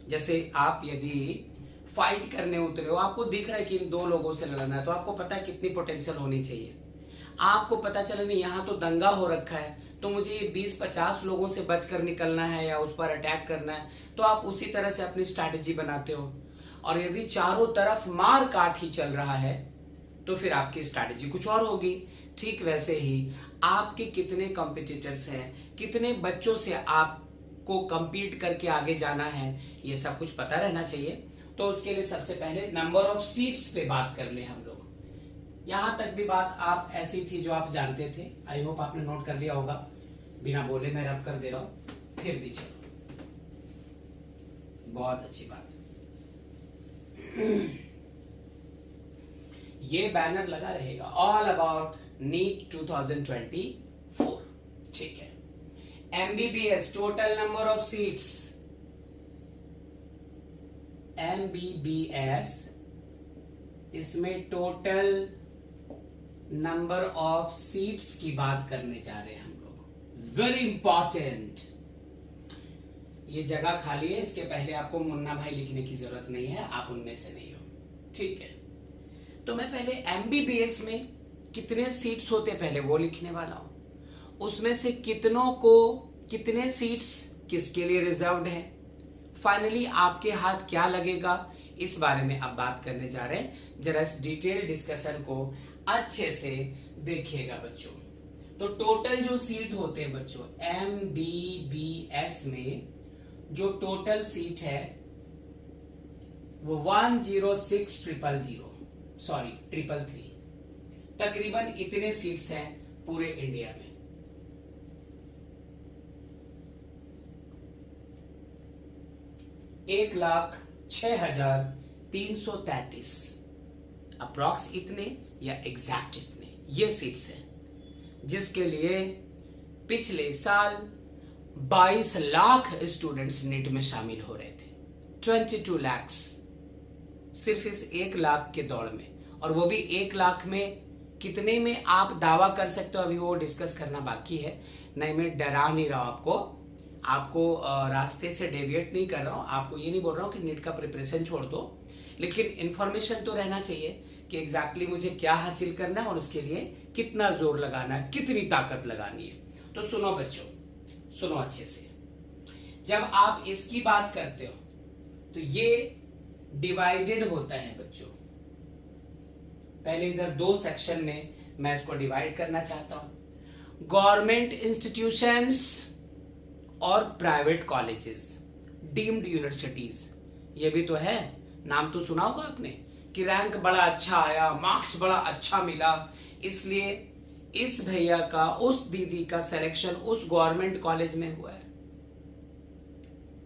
जैसे आप यदि फाइट करने उतरे हो, आपको दिख रहा है कि इन 2 लोगों से लड़ना है, तो आपको पता है कितनी पोटेंशियल होनी चाहिए। आपको पता चला नहीं यहाँ तो दंगा हो रखा है, तो मुझे 20-50 लोगों से बचकर निकलना है या उस पर अटैक करना है, तो आप उसी तरह से अपनी स्ट्रैटेजी बनाते हो। और यदि चारों तरफ मार काट ही चल रहा है तो फिर आपकी स्ट्रैटेजी कुछ और होगी। ठीक वैसे ही आपके कितने कॉम्पिटिटर्स हैं, कितने बच्चों से आपको compete करके आगे जाना है, ये सब कुछ पता रहना चाहिए। तो उसके लिए सबसे पहले नंबर ऑफ सीट्स पे बात कर ले हम लोग। यहां तक भी बात आप ऐसी थी जो आप जानते थे, आई होप आपने नोट कर लिया होगा। बिना बोले मैं रब कर दे रहा हूं, फिर भी चलो, बहुत अच्छी बात। ये बैनर लगा रहेगा, ऑल अबाउट नीट 2024। ठीक है। MBBS total number of seats, MBBS, इसमें टोटल नंबर ऑफ सीट्स की बात करने जा रहे हैं हम लोग। Very important. ये जगह खाली है, इसके पहले आपको मुन्ना भाई लिखने की जरूरत नहीं है, आप उनमें से नहीं हो। ठीक है। तो मैं पहले एमबीबीएस में कितने सीट्स होते पहले वो लिखने वाला हूं। उसमें से कितनों को, कितने सीट्स किसके लिए रिजर्व्ड है, फाइनली आपके हाथ क्या लगेगा, इस बारे में अब बात करने जा रहे हैं। जरा इस डिटेल डिस्कशन को अच्छे से देखिएगा बच्चों। तो टोटल जो सीट होते हैं बच्चों, एमबीबीएस में जो टोटल सीट है वो 106,333। तकरीबन इतने सीट्स हैं पूरे इंडिया में। एक 1,06,333 अप्रॉक्स इतने या एग्जैक्ट इतने ये सीट्स हैं, जिसके लिए पिछले साल 22 लाख स्टूडेंट्स नीट में शामिल हो रहे थे। 22 लाख सिर्फ इस 1 लाख के दौड़ में, और वो भी 1 लाख में कितने में आप दावा कर सकते हो, अभी वो डिस्कस करना बाकी है। नहीं, मैं डरा नहीं रहा हूं आपको रास्ते से डेविएट नहीं कर रहा हूं, आपको ये नहीं बोल रहा हूं कि नीट का प्रिपरेशन छोड़ दो, लेकिन इंफॉर्मेशन तो रहना चाहिए कि एग्जैक्टली मुझे क्या हासिल करना है और उसके लिए कितना जोर लगाना है, कितनी ताकत लगानी है। तो सुनो बच्चों, सुनो अच्छे से। जब आप इसकी बात करते हो तो ये डिवाइडेड होता है बच्चों। पहले इधर 2 सेक्शन में मैं इसको डिवाइड करना चाहता हूं, गवर्नमेंट इंस्टीट्यूशंस और प्राइवेट कॉलेजेस, डीम्ड यूनिवर्सिटीज। ये भी तो है, नाम तो सुना होगा आपने कि रैंक बड़ा अच्छा आया, मार्क्स बड़ा अच्छा मिला, इसलिए इस भैया का, उस दीदी का सिलेक्शन उस गवर्नमेंट कॉलेज में हुआ है।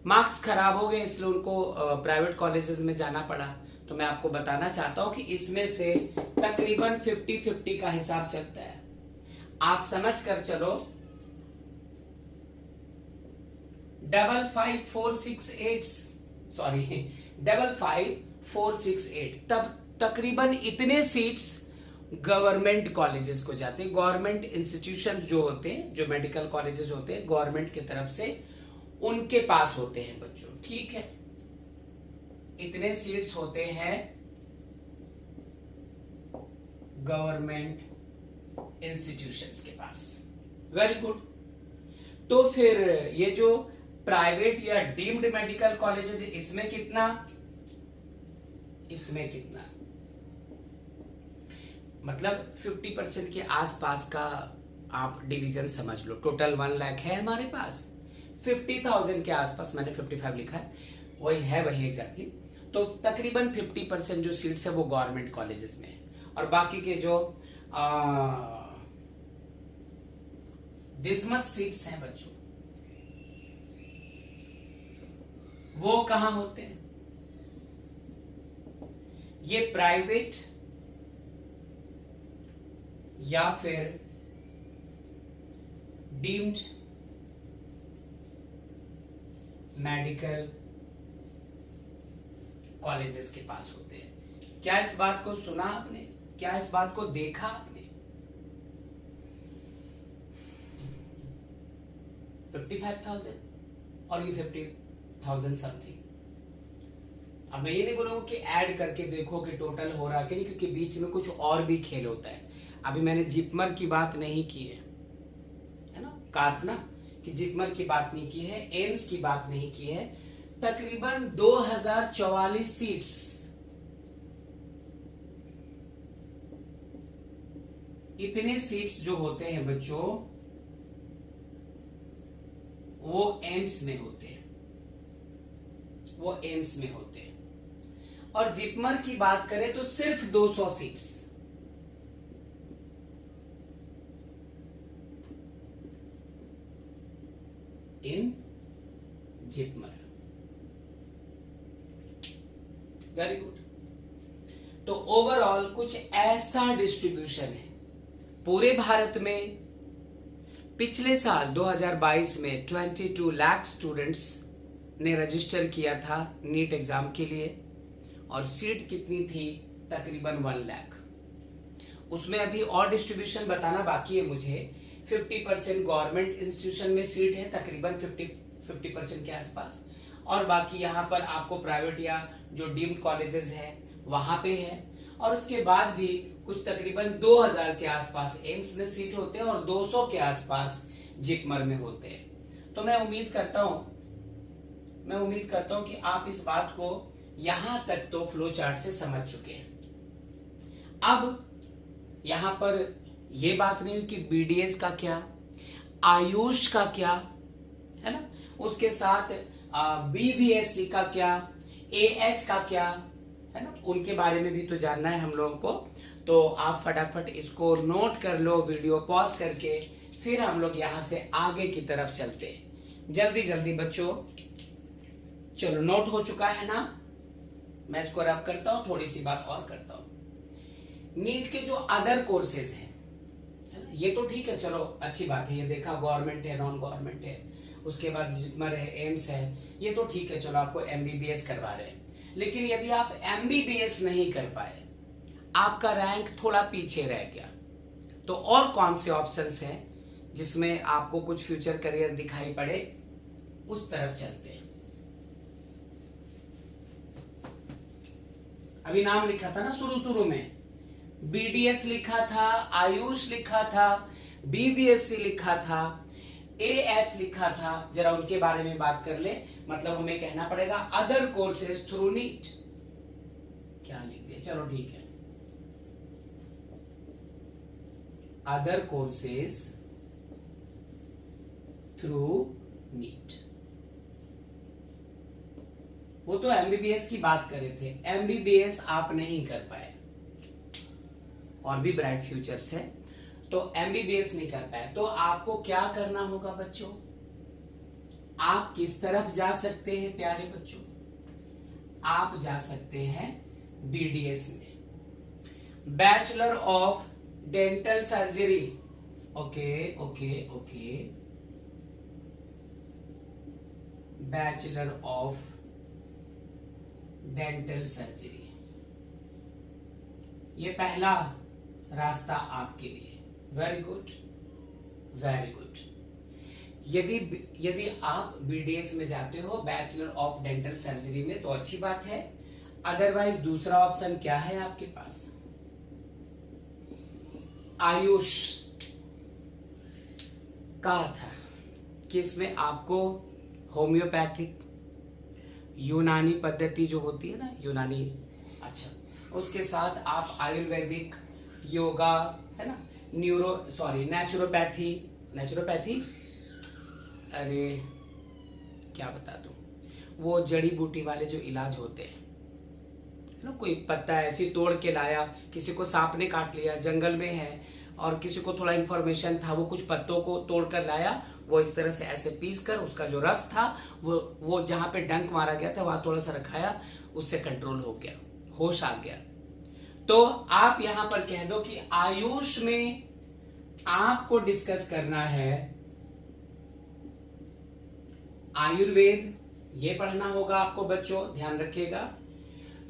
मार्क्स खराब हो गए इसलिए उनको प्राइवेट कॉलेजेस में जाना पड़ा। तो मैं आपको बताना चाहता हूं कि इसमें से तकरीबन 50-50 का हिसाब चलता है। आप समझ कर चलो 55,468 तब तकरीबन इतने सीट्स गवर्नमेंट कॉलेजेस को जाते हैं। गवर्नमेंट इंस्टीट्यूशन जो होते हैं, जो मेडिकल कॉलेजेस होते हैं गवर्नमेंट की तरफ से, उनके पास होते हैं बच्चों। ठीक है, इतने सीट्स होते हैं गवर्नमेंट इंस्टीट्यूशंस के पास। Very good. तो फिर ये जो प्राइवेट या डीम्ड मेडिकल कॉलेजेस, इसमें कितना, इसमें कितना, मतलब 50% के आसपास का आप डिवीजन समझ लो। टोटल 1 लाख है हमारे पास, 50,000 के आसपास, मैंने 55 लिखा है, वही है, वही एग्जैक्टली। तो तकरीबन 50% जो सीट्स है वो गवर्नमेंट कॉलेजेस में है, और बाकी के जो बिस्मत सीट्स हैं बच्चों, वो कहां होते हैं? ये प्राइवेट या फिर डीम्ड मेडिकल कॉलेजेस के पास होते हैं। क्या इस बात को सुना आपने? क्या इस बात को देखा आपने? 55,000 और ये 50,000 समथिंग। अब मैं ये नहीं बोलूंगा कि ऐड करके देखो कि टोटल हो रहा है कि नहीं, क्योंकि बीच में कुछ और भी खेल होता है। अभी मैंने जिपमर की बात नहीं की है ना, कहा था ना कि जिपमर की बात नहीं की है, एम्स की बात नहीं की है। तकरीबन 2044 सीट्स, इतने सीट्स जो होते हैं बच्चों, वो एम्स में होते हैं, वो एम्स में होते हैं। और जिपमर की बात करें तो सिर्फ 200 seats. In JIPMER. Very good. तो ओवरऑल कुछ ऐसा डिस्ट्रीब्यूशन है पूरे भारत में। पिछले साल 2022 में 22 लाख स्टूडेंट्स ने रजिस्टर किया था नीट एग्जाम के लिए, और सीट कितनी थी? तकरीबन 1 लाख। उसमें अभी और डिस्ट्रीब्यूशन बताना बाकी है मुझे। 50% गवर्नमेंट इंस्टीट्यूशन में सीट है, तकरीबन 50% के आसपास, और बाकी यहाँ पर आपको प्राइवेट या जो डीम्ड कॉलेजेस है वहां पे है। और उसके बाद भी कुछ तकरीबन 2000 के आसपास एम्स में सीट होते हैं और 200 के आसपास जिपमर में होते हैं। तो मैं उम्मीद करता हूं कि आप इस बात को यहां तक तो फ्लो चार्ट से समझ चुके हैं। अब यहां पर यह बात नहीं कि बीडीएस का क्या, आयुष का क्या, है ना, उसके साथ बीवीएससी का क्या, एएच का क्या, है ना, उनके बारे में भी तो जानना है हम लोगों को। तो आप फटाफट इसको नोट कर लो, वीडियो पॉज करके, फिर हम लोग यहां से आगे की तरफ चलते हैं। जल्दी जल्दी बच्चों, चलो नोट हो चुका है ना? मैं इसको रब करता हूं, थोड़ी सी बात और करता हूं। नीट के जो अदर कोर्सेज हैं, ये तो ठीक है, चलो अच्छी बात है, ये देखा गवर्नमेंट है, नॉन गवर्नमेंट है, उसके बाद जिपमर है, एम्स है, ये तो ठीक है, चलो आपको एमबीबीएस करवा रहे हैं। लेकिन यदि आप एमबीबीएस नहीं कर पाए, आपका रैंक थोड़ा पीछे रह गया, तो और कौन से ऑप्शंस हैं जिसमें आपको कुछ फ्यूचर करियर दिखाई पड़े, उस तरफ चलते हैं। अभी नाम लिखा था ना शुरू में, बीडीएस लिखा था, आयुष लिखा था, बीवीएससी लिखा था, एएच लिखा था। जरा उनके बारे में बात कर ले, मतलब हमें कहना पड़ेगा अदर कोर्सेज थ्रू नीट। क्या लिख दिया? चलो ठीक है, अदर कोर्सेज थ्रू नीट। वो तो एमबीबीएस की बात कर रहे थे, एमबीबीएस आप नहीं कर पाए, और भी ब्राइट फ्यूचर्स है, तो एमबीबीएस नहीं कर पाए, तो आपको क्या करना होगा बच्चों? आप किस तरफ जा सकते हैं प्यारे बच्चों? आप जा सकते हैं बीडीएस में, bachelor of dental surgery. Okay okay okay, bachelor of dental surgery, ये पहला रास्ता आपके लिए। Very good, very good. यदि आप बीडीएस में जाते हो, बैचलर ऑफ डेंटल सर्जरी में, तो अच्छी बात है। अदरवाइज दूसरा ऑप्शन क्या है आपके पास? आयुष कहा था कि इसमें आपको होम्योपैथिक, यूनानी पद्धति जो होती है ना, यूनानी, अच्छा, उसके साथ आप आयुर्वेदिक, योगा, है ना, नेचुरोपैथी, अरे क्या बता दूं, वो जड़ी बूटी वाले जो इलाज होते हैं ना, कोई पत्ता ऐसी तोड़ के लाया, किसी को सांप ने काट लिया, जंगल में है, और किसी को थोड़ा इंफॉर्मेशन था, वो कुछ पत्तों को तोड़ कर लाया, वो इस तरह से ऐसे पीस कर उसका जो रस था वो जहां पे डंक मारा गया था वहां थोड़ा सा रखाया, उससे कंट्रोल हो गया, होश आ गया। तो आप यहां पर कह दो कि आयुष में आपको डिस्कस करना है आयुर्वेद, ये पढ़ना होगा आपको बच्चों, ध्यान रखिएगा।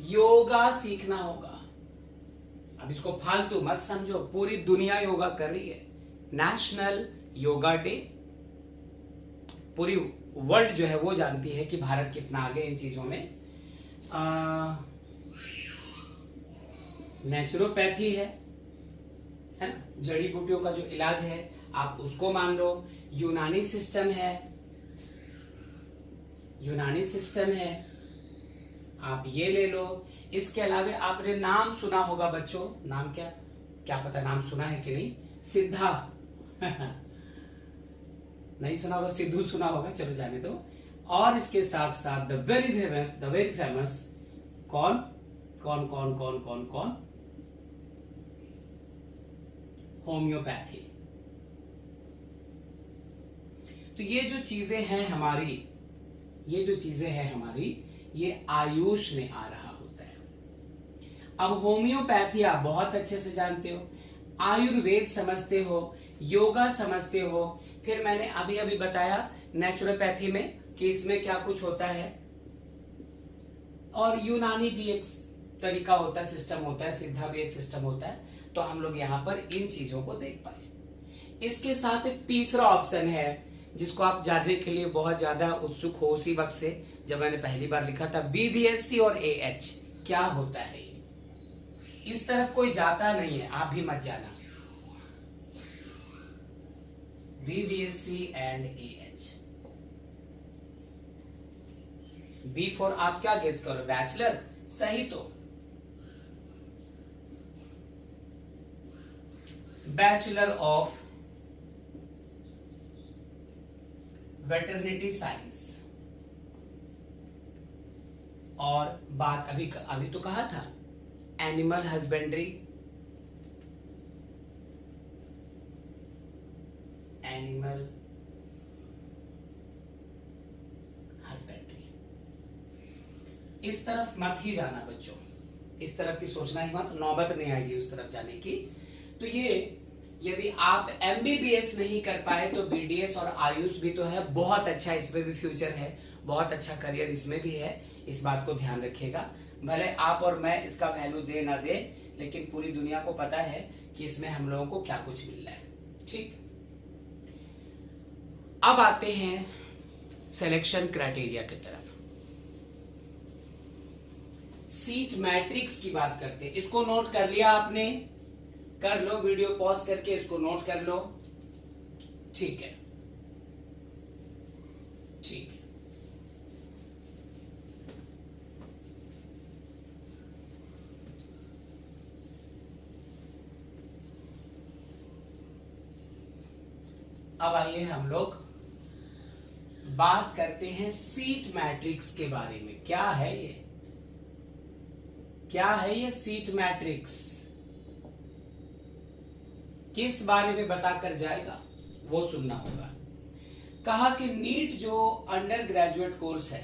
योगा सीखना होगा। अब इसको फालतू मत समझो, पूरी दुनिया योगा कर रही है, नेशनल योगा डे, पूरी वर्ल्ड जो है वो जानती है कि भारत कितना आगे इन चीजों में। नेचुरोपैथी है ना, जड़ी बूटियों का जो इलाज है आप उसको मान लो। यूनानी सिस्टम है, आप ये ले लो। इसके अलावा आपने नाम सुना होगा बच्चों, नाम क्या पता नाम सुना है कि नहीं, सिद्धा नहीं सुना होगा, सिद्धू सुना होगा, चलो जाने दो। और इसके साथ साथ द वेरी फेमस कौन, होम्योपैथी। तो ये जो चीजें हैं हमारी, ये आयुष में आ रहा होता है। अब होम्योपैथी आप बहुत अच्छे से जानते हो, आयुर्वेद समझते हो, योगा समझते हो, फिर मैंने अभी बताया नेचुरोपैथी में कि इसमें क्या कुछ होता है, और यूनानी भी एक तरीका होता है, सिस्टम होता है, सिद्धा भी एक सिस्टम होता है। तो हम लोग यहाँ पर इन चीजों को देख पाए। इसके साथ एक तीसरा ऑप्शन है जिसको आप जानने के लिए बहुत ज्यादा उत्सुक हो उसी वक्त से जब मैंने पहली बार लिखा था, BDSC और AH क्या होता है। इस तरफ कोई जाता नहीं है, आप भी मत जाना। BDSC and AH। B for आप क्या गेस करो, बैचलर, सही। तो बैचलर ऑफ वेटरनिटी साइंस। और बात अभी तो कहा था एनिमल हस्बेंड्री, इस तरफ मत ही जाना बच्चों, इस तरफ की सोचना ही मत, नौबत नहीं आएगी उस तरफ जाने की। तो ये यदि आप MBBS नहीं कर पाए तो BDS और आयुष भी तो है, बहुत अच्छा, इसमें भी फ्यूचर है, बहुत अच्छा करियर इसमें भी है, इस बात को ध्यान रखिएगा। भले आप और मैं इसका वैल्यू दे ना दे, लेकिन पूरी दुनिया को पता है कि इसमें हम लोगों को क्या कुछ मिल रहा है। ठीक, अब आते हैं सिलेक्शन क्राइटेरिया की तरफ। सीट मैट्रिक्स की बात करते हैं, इसको नोट कर लिया आपने, कर लो, वीडियो पॉज करके इसको नोट कर लो। ठीक है, ठीक है। अब आइए हम लोग बात करते हैं सीट मैट्रिक्स के बारे में। क्या है ये सीट मैट्रिक्स, किस बारे में बताकर जाएगा वो सुनना होगा। कहा कि नीट जो अंडर ग्रेजुएट कोर्स है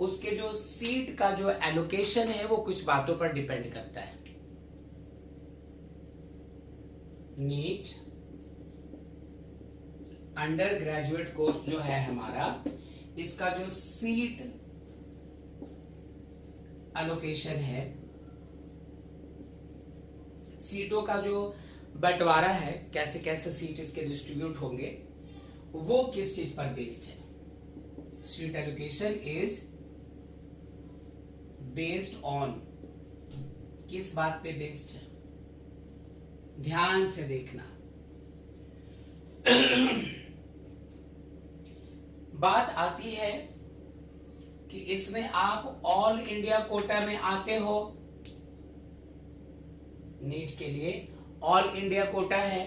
उसके जो सीट का जो एलोकेशन है वो कुछ बातों पर डिपेंड करता है। नीट अंडर ग्रेजुएट कोर्स जो है हमारा, इसका जो सीट एलोकेशन है, सीटों का जो बंटवारा है, कैसे कैसे सीट इसके डिस्ट्रीब्यूट होंगे, वो किस चीज पर बेस्ड है। Seat allocation is based on, किस बात पे बेस्ड है, ध्यान से देखना। बात आती है कि इसमें आप ऑल इंडिया कोटा में आते हो। नीट के लिए ऑल इंडिया कोटा है,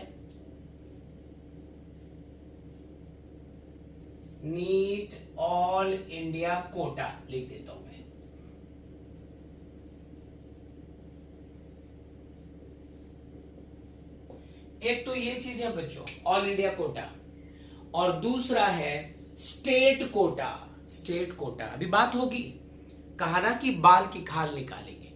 नीट ऑल इंडिया कोटा लिख देता हूं मैं। एक तो ये चीज है बच्चों, ऑल इंडिया कोटा, और दूसरा है स्टेट कोटा। स्टेट कोटा अभी बात होगी, कहा ना कि बाल की खाल निकालेंगे,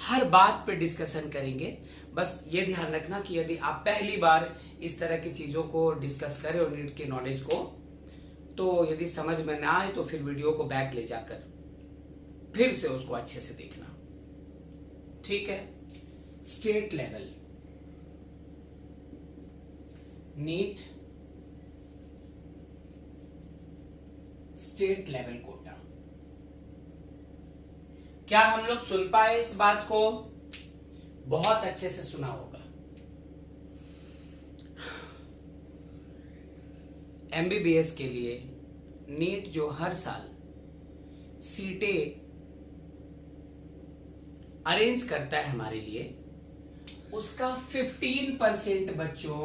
हर बात पे डिस्कशन करेंगे। बस ये ध्यान रखना कि यदि आप पहली बार इस तरह की चीजों को डिस्कस करें और नीट के नॉलेज को, तो यदि समझ में ना आए तो फिर वीडियो को बैक ले जाकर फिर से उसको अच्छे से देखना, ठीक है। State level NEET state level quota. क्या हम लोग सुन पाए इस बात को? बहुत अच्छे से सुना होगा। एमबीबीएस के लिए नीट जो हर साल सीटें अरेंज करता है हमारे लिए, उसका 15% बच्चों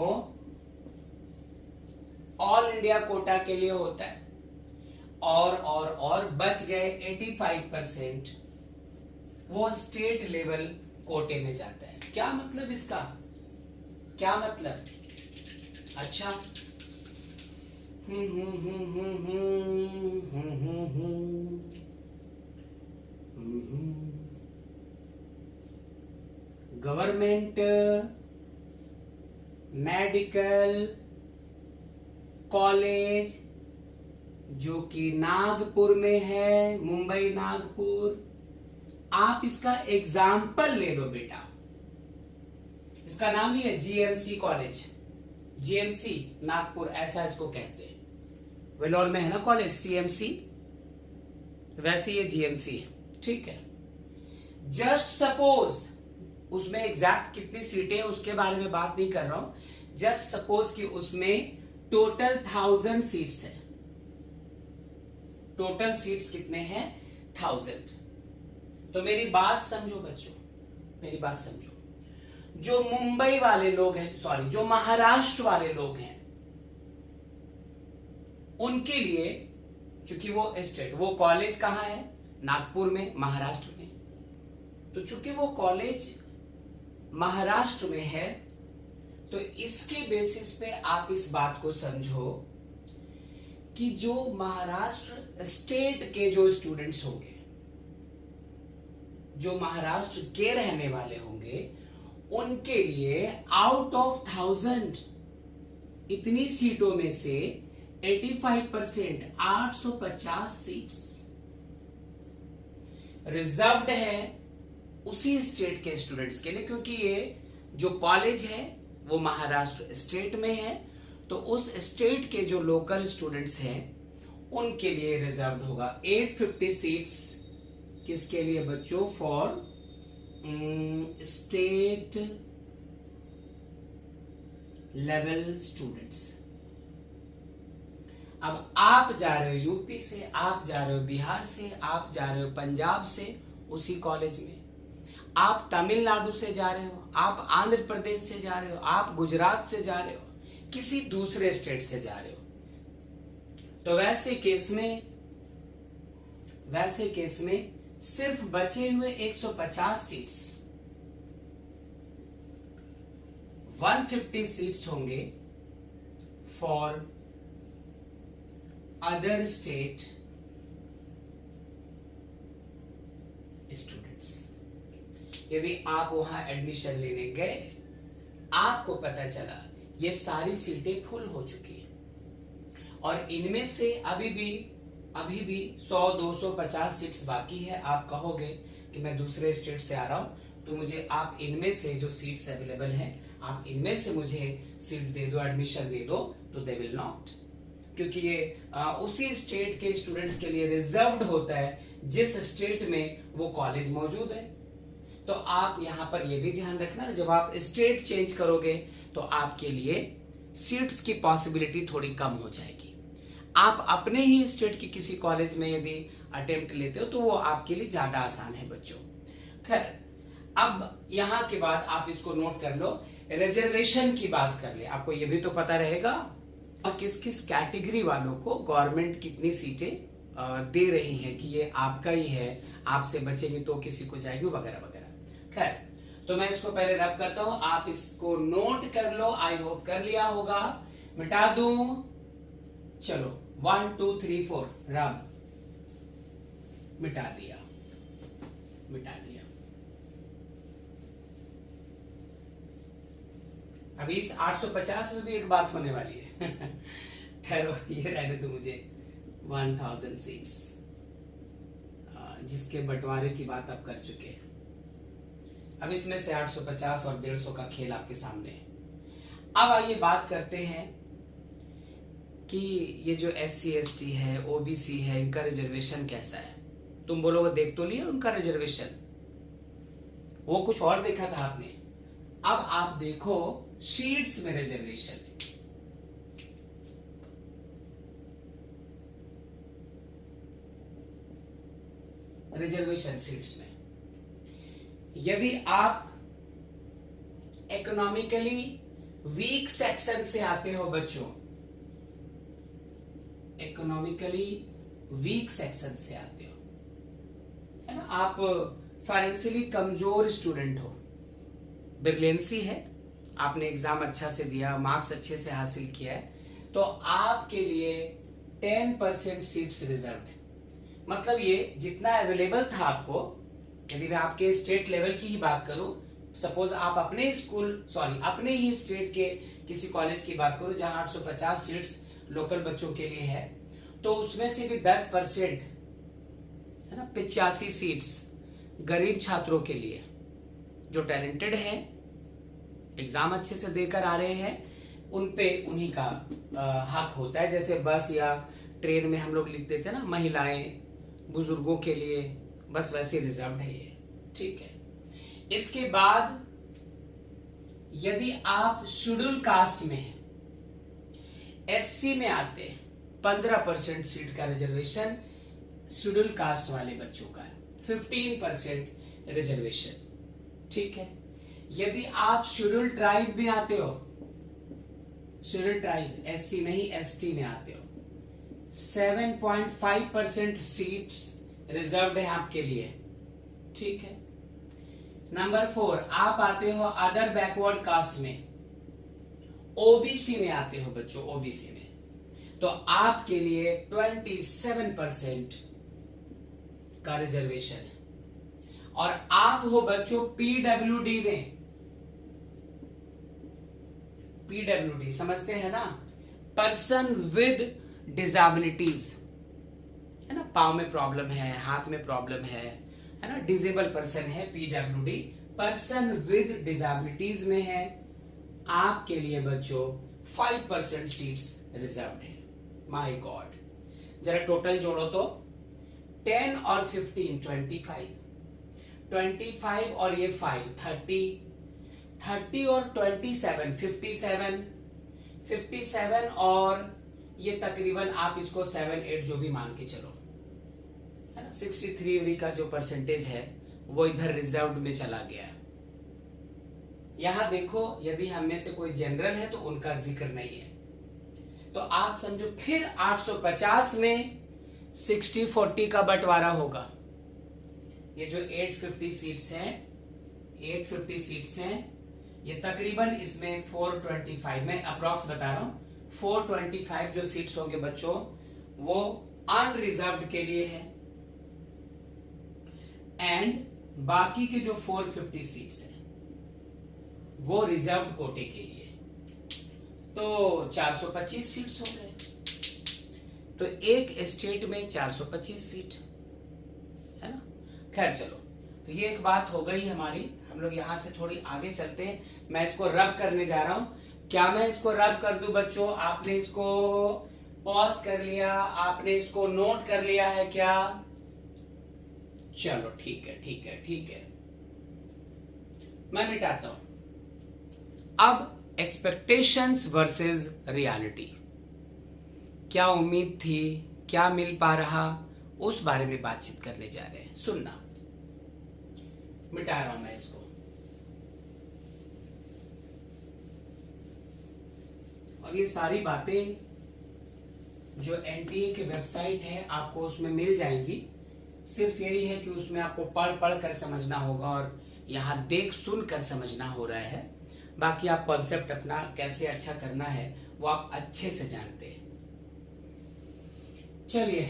ऑल इंडिया कोटा के लिए होता है, और बच गए 85% वो स्टेट लेवल कोटे में जाता है। क्या मतलब इसका? क्या मतलब? अच्छा, गवर्नमेंट मेडिकल कॉलेज जो कि नागपुर में है, मुंबई नागपुर, आप इसका एग्जाम्पल ले लो बेटा। इसका नाम ही है जीएमसी कॉलेज, जीएमसी नागपुर ऐसा इसको कहते हैं। वेलोर में है ना कॉलेज सीएमसी, वैसे ये जीएमसी है, ठीक है। जस्ट सपोज, उसमें एग्जैक्ट कितनी सीटें हैं उसके बारे में बात नहीं कर रहा हूं, जस्ट सपोज कि उसमें टोटल 1000 सीट्स है। टोटल सीट्स कितने हैं? 1000। तो मेरी बात समझो बच्चों, मेरी बात समझो। जो मुंबई वाले लोग हैं, सॉरी, जो महाराष्ट्र वाले लोग हैं, उनके लिए, चूंकि वो स्टेट, वो कॉलेज कहां है? नागपुर में, महाराष्ट्र में। तो चूंकि वो कॉलेज महाराष्ट्र में है, तो इसके बेसिस पे आप इस बात को समझो कि जो महाराष्ट्र स्टेट के जो स्टूडेंट्स होंगे, जो महाराष्ट्र के रहने वाले होंगे, उनके लिए आउट ऑफ 1000 इतनी सीटों में से 85% 850 सीट्स रिजर्व्ड है उसी स्टेट के स्टूडेंट्स के लिए, क्योंकि ये जो कॉलेज है वो महाराष्ट्र स्टेट में है। तो उस स्टेट के जो लोकल स्टूडेंट्स हैं उनके लिए रिजर्व्ड होगा 850 सीट्स। किसके लिए बच्चों? For state level students. अब आप जा रहे हो यूपी से, आप जा रहे हो बिहार से, आप जा रहे हो पंजाब से उसी कॉलेज में, आप तमिलनाडु से जा रहे हो, आप आंध्र प्रदेश से जा रहे हो, आप गुजरात से जा रहे हो, किसी दूसरे स्टेट से जा रहे हो, तो वैसे केस में सिर्फ बचे हुए 150 सीट्स, 150 सीट्स होंगे फॉर अदर स्टेट स्टूडेंट्स। यदि आप वहां एडमिशन लेने गए, आपको पता चला ये सारी सीटें फुल हो चुकी हैं और इनमें से अभी भी 100-250 सीट्स बाकी है, आप कहोगे कि मैं दूसरे स्टेट से आ रहा हूं, तो मुझे आप इनमें से जो सीट्स अवेलेबल हैं, आप इनमें से मुझे सीट दे दो, एडमिशन दे दो, तो दे विल नॉट, क्योंकि ये उसी स्टेट के स्टूडेंट्स के लिए रिजर्व्ड होता है जिस स्टेट में वो कॉलेज मौजूद है। तो आप यहां पर यह भी ध्यान रखना, जब आप स्टेट चेंज करोगे तो आपके लिए सीट्स की पॉसिबिलिटी थोड़ी कम हो जाएगी। आप अपने ही स्टेट के किसी कॉलेज में यदि अटेम्प्ट लेते हो तो वो आपके लिए ज्यादा आसान है बच्चों। खैर, अब यहां के बाद आप इसको नोट कर लो, रिजर्वेशन की बात कर ले। आपको ये भी तो पता रहेगा और किस किस कैटेगरी वालों को गवर्नमेंट कितनी सीटें दे रही है कि ये आपका ही है, आपसे बचेगी तो किसी को जाएगी वगैरह वगैरह। खैर, तो मैं इसको पहले रब करता हूं, आप इसको नोट कर लो। आई होप कर लिया होगा। मिटा दूं, चलो 1 2 3 4 रब, मिटा दिया, मिटा दिया। अभी इस 850 में भी एक बात होने वाली है। ठहरो, ये रहने दो मुझे। 1000 सीट्स जिसके बंटवारे की बात आप कर चुके हैं। अब इसमें से 850 और 150 का खेल आपके सामने है। अब आइए बात करते हैं कि ये जो SC ST है, OBC है, इनका रिजर्वेशन कैसा है। तुम बोलोगे देख तो लिया उनका रिजर्वेशन, वो कुछ और देखा था आपने। अब आप देखो शीट्स में रिजर्वेशन। रिजर्वेशन सीट्स में यदि आप इकोनॉमिकली वीक सेक्शन से आते हो बच्चों, इकोनॉमिकली वीक सेक्शन से आते हो, है ना, आप फाइनेंशियली कमजोर स्टूडेंट हो, ब्रिलियंसी है, आपने एग्जाम अच्छा से दिया, मार्क्स अच्छे से हासिल किया है, तो आपके लिए 10% सीट्स रिजर्व है। मतलब ये जितना अवेलेबल था आपको, यदि मैं आपके स्टेट लेवल की ही बात करूं, सपोज आप अपने अपने ही स्टेट के किसी कॉलेज की बात करो जहां 850 सीट्स लोकल बच्चों के लिए है, तो उसमें से भी 10%, है ना, 85 सीट्स गरीब छात्रों के लिए जो टैलेंटेड है, एग्जाम अच्छे से देकर आ रहे हैं, उन्हीं का हक होता है। जैसे बस या ट्रेन में हम लोग लिख देते हैं ना, महिलाएं, बुजुर्गों के लिए, बस वैसे रिजर्व है ये, ठीक है। इसके बाद यदि आप शेड्यूल कास्ट में हैं, SC में आते हैं, 15% सीट का रिजर्वेशन शेड्यूल कास्ट वाले बच्चों का है, 15% रिजर्वेशन, ठीक है। यदि आप शेड्यूल ट्राइब में आते हो, शेड्यूल ट्राइब SC नहीं ST में आते हो, 7.5% सीट्स रिजर्व्ड है आपके लिए, ठीक है। नंबर 4, आप आते हो अदर बैकवर्ड कास्ट में, OBC में आते हो बच्चों, OBC में, तो आपके लिए 27% का रिजर्वेशन है। और आप हो बच्चों PWD में, PWD समझते हैं ना, पर्सन विद डिसेबिलिटीज, है ना, पांव में प्रॉब्लम है, हाथ में प्रॉब्लम है ना, डिसेबल पर्सन है, PWD, पर्सन विद डिसेबिलिटीज में है। आपके लिए बच्चों 5% सीट्स रिजर्व्ड है। माय गॉड, जरा टोटल जोड़ो तो 10 और 15 25 और ये 5 30 और 27 57 और ये तकरीबन आप इसको 7-8 जो भी मान के चलो, है ना, 63 का जो परसेंटेज है वो इधर रिजर्व्ड में चला गया है। यहां देखो, यदि हम में से कोई जनरल है तो उनका जिक्र नहीं है, तो आप समझो फिर 850 में 60-40 का बंटवारा होगा। ये जो 850 सीट्स हैं, ये तकरीबन इसमें 425, मैं अप्रॉक्स बता रहा हूं, 425 जो सीट्स होंगे बच्चों वो अनरिजर्व्ड के लिए है, एंड बाकी के जो 450 सीट्स हैं वो रिजर्व्ड कोटे के लिए, तो 425 सीट्स हो गए। तो एक स्टेट में 425 सीट, है ना। खैर चलो, तो ये एक बात हो गई हमारी। हम लोग यहां से थोड़ी आगे चलते हैं। मैं इसको रब करने जा रहा हूं। क्या मैं इसको रब कर दूं बच्चों? आपने इसको पॉज कर लिया, आपने इसको नोट कर लिया है क्या? चलो ठीक है। मैं मिटाता हूं। अब एक्सपेक्टेशंस वर्सेस रियलिटी, क्या उम्मीद थी, क्या मिल पा रहा, उस बारे में बातचीत करने जा रहे हैं। सुनना, मिटा रहा हूं मैं इसको। और ये सारी बातें जो एनटीए की वेबसाइट है आपको उसमें मिल जाएंगी। सिर्फ यही है कि उसमें आपको पढ़ पढ़ कर समझना होगा और यहाँ देख सुन कर समझना हो रहा है। बाकी आप कॉन्सेप्ट अपना कैसे अच्छा करना है वो आप अच्छे से जानते हैं। चलिए,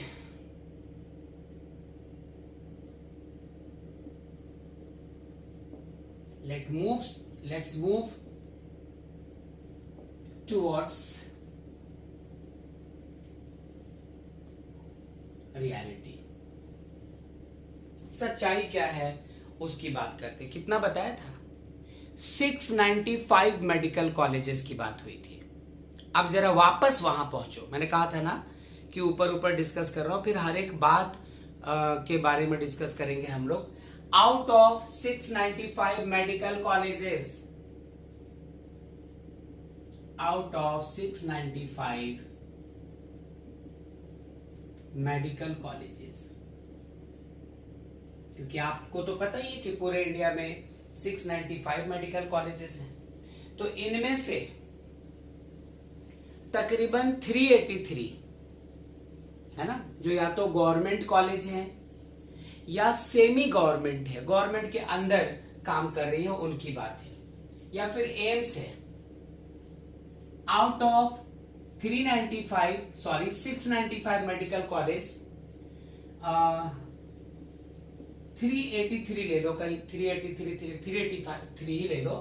लेट्स मूव टुवर्ड्स रियलिटी। सच्चाई क्या है उसकी बात करते। कितना बताया था? 695 मेडिकल कॉलेजेस की बात हुई थी। अब जरा वापस वहां पहुंचो। मैंने कहा था ना कि ऊपर ऊपर डिस्कस कर रहा हूं, फिर हर एक बात के बारे में डिस्कस करेंगे हम लोग। Out of 695 medical colleges, out of 695 medical colleges, क्योंकि आपको तो पता ही है कि पूरे इंडिया में 695 मेडिकल कॉलेजेस हैं। तो इनमें से तकरीबन 383 है ना, जो या तो गवर्नमेंट कॉलेज हैं या सेमी गवर्नमेंट है, गवर्नमेंट के अंदर काम कर रही है, उनकी बात है, या फिर एम्स है। आउट ऑफ 695 मेडिकल कॉलेज, 383 ले लो, कहीं 383 ही ले लो,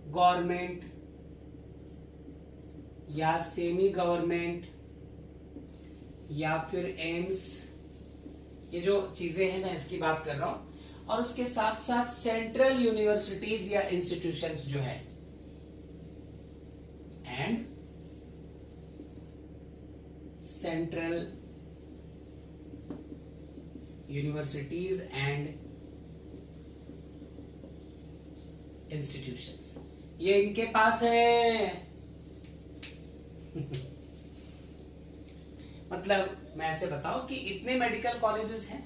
गवर्नमेंट या सेमी गवर्नमेंट या फिर एम्स, ये जो चीजें हैं मैं इसकी बात कर रहा हूं। और उसके साथ साथ सेंट्रल यूनिवर्सिटीज या इंस्टीट्यूशंस जो है, and central universities and institutions, ये इनके पास है। मतलब मैं ऐसे बताऊं कि इतने मेडिकल कॉलेजेस हैं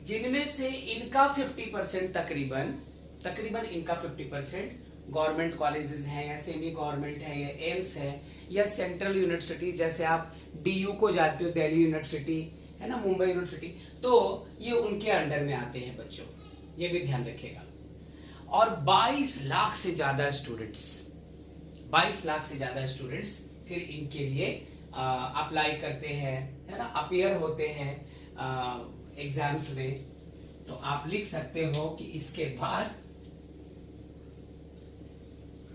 जिनमें से इनका 50% तकरीबन इनका 50% गवर्नमेंट कॉलेजेस हैं या सेमी गवर्नमेंट है या एम्स है या सेंट्रल यूनिवर्सिटी, जैसे आप डीयू को जानते हो, दिल्ली यूनिवर्सिटी है ना, मुंबई यूनिवर्सिटी, तो ये उनके अंडर में आते हैं बच्चों, ये भी ध्यान रखिएगा। और 22 लाख से ज्यादा स्टूडेंट्स फिर इनके लिए अप्लाई करते हैं, है ना, अपीयर होते हैं एग्जाम्स में। तो आप लिख सकते हो कि इसके बाद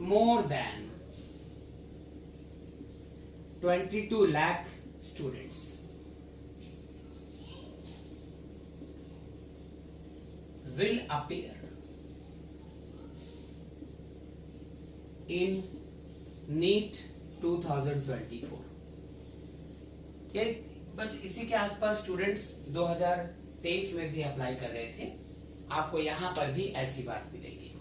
more than 22 lakh students will appear in NEET 2024। ये बस इसी के आसपास स्टूडेंट्स 2023 में भी अप्लाई कर रहे थे। आपको यहां पर भी ऐसी बात मिलेगी,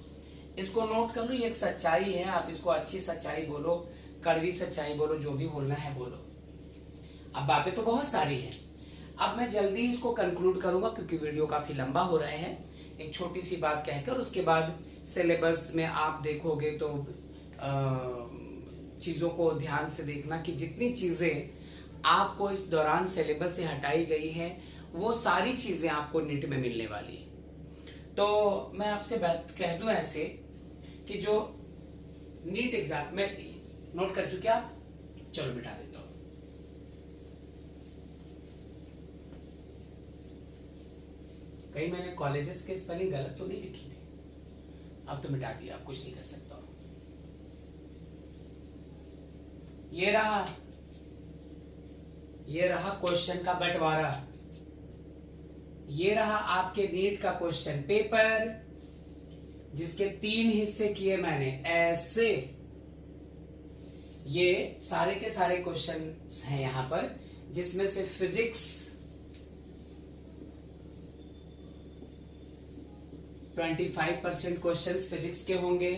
इसको नोट कर लो। ये एक सच्चाई है, आप इसको अच्छी सच्चाई बोलो, कड़वी सच्चाई बोलो, जो भी बोलना है बोलो। अब बातें तो बहुत सारी हैं, अब मैं जल्दी इसको कंक्लूड करूंगा क्योंकि वीडियो काफी लंबा हो रहा है। एक छोटी सी बात कहकर उसके बाद सिलेबस में आप देखोगे तो चीजों को ध्यान से देखना कि जितनी चीजें आपको इस दौरान सिलेबस से हटाई गई है वो सारी चीजें आपको नीट में मिलने वाली है। तो मैं आपसे बात कह दूं ऐसे कि जो नीट एग्जाम में नोट कर चुके आप, चलो मिटा देता हूं। कहीं मैंने कॉलेजेस के स्पेलिंग गलत तो नहीं लिखी थी? अब तो मिटा दिया, आप कुछ नहीं कर सकता। ये रहा क्वेश्चन का बंटवारा, ये रहा आपके नीट का क्वेश्चन पेपर, जिसके 3 हिस्से किए मैंने ऐसे। ये सारे के सारे क्वेश्चन हैं यहां पर, जिसमें से फिजिक्स, 25% क्वेश्चंस फिजिक्स के होंगे,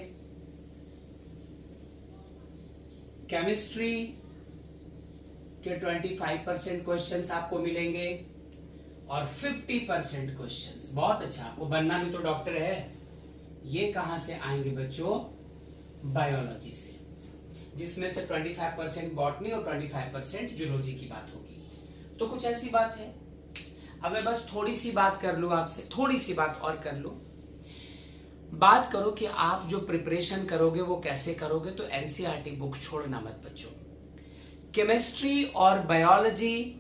केमिस्ट्री के 25% क्वेश्चंस आपको मिलेंगे और 50% क्वेश्चंस, बहुत अच्छा, आपको बनना भी तो डॉक्टर है, ये कहां से आएंगे बच्चों? बायोलॉजी से, जिसमें से 25% बॉटनी और 25% जूलॉजी की बात होगी। तो कुछ ऐसी बात है। अब मैं बस थोड़ी सी बात कर लूं आपसे, थोड़ी सी बात और कर लूं, बात करो कि आप जो प्रिपरेशन करोगे वो कैसे करोगे। तो एनसीईआरटी बुक छोड़ना मत बच्चों। केमिस्ट्री और बायोलॉजी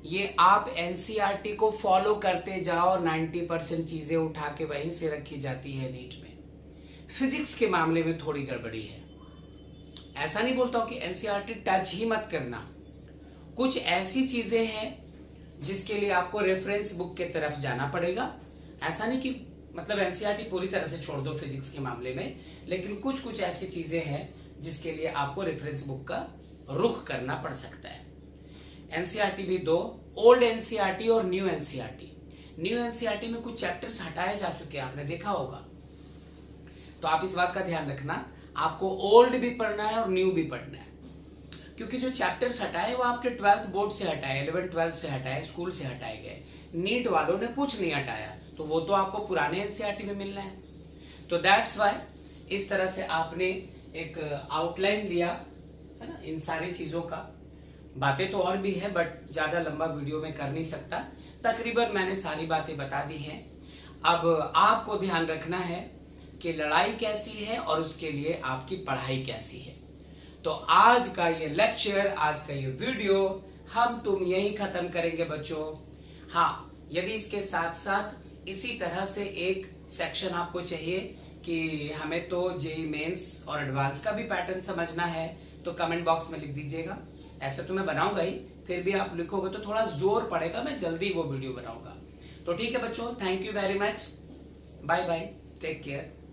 ये आप एनसीईआरटी को फॉलो करते जाओ, 90% चीजें उठा के वहीं से रखी जाती है नीट में। फिजिक्स के मामले में थोड़ी गड़बड़ी है। ऐसा नहीं बोलता हूं कि एनसीईआरटी टच ही मत करना, कुछ ऐसी चीजें हैं जिसके लिए आपको रेफरेंस बुक के तरफ जाना पड़ेगा। ऐसा नहीं कि मतलब एनसीईआरटी पूरी तरह से छोड़ दो फिजिक्स के मामले में, लेकिन कुछ कुछ ऐसी चीजें हैं जिसके लिए आपको रेफरेंस बुक का रुख करना पड़ सकता है। एनसीईआरटी भी दो, ओल्ड एनसीईआरटी और न्यू एनसीईआरटी। न्यू एनसीईआरटी में कुछ चैप्टर्स हटाए जा चुके हैं, आपने देखा होगा, तो आप इस बात का ध्यान रखना, आपको ओल्ड भी पढ़ना है और न्यू भी पढ़ना है। क्योंकि जो चैप्टर्स हटाए वो आपके 12th बोर्ड से हटाए, 11th 12th से हटाए, स्कूल से हटाए गए। नीट वालों ने कुछ नहीं हटाया, तो वो तो आपको पुराने एनसीईआरटी में मिलना है। तो दैट्स वाई इस तरह से आपने एक आउटलाइन लिया है ना इन सारी चीजों का। बातें तो और भी है, बट ज्यादा लंबा वीडियो में कर नहीं सकता, तकरीबन मैंने सारी बातें बता दी हैं। अब आपको ध्यान रखना है कि लड़ाई कैसी है और उसके लिए आपकी पढ़ाई कैसी है। तो आज का ये लेक्चर, आज का ये वीडियो हम तुम यही खत्म करेंगे बच्चों। हाँ, यदि इसके साथ साथ इसी तरह से एक सेक्शन आपको चाहिए कि हमें तो जेईई मेंस और एडवांस का भी पैटर्न समझना है, तो कमेंट बॉक्स में लिख दीजिएगा। ऐसे तो मैं बनाऊंगा ही, फिर भी आप लिखोगे तो थोड़ा जोर पड़ेगा, मैं जल्दी वो वीडियो बनाऊंगा। तो ठीक है बच्चों, thank you very much, bye bye, take care.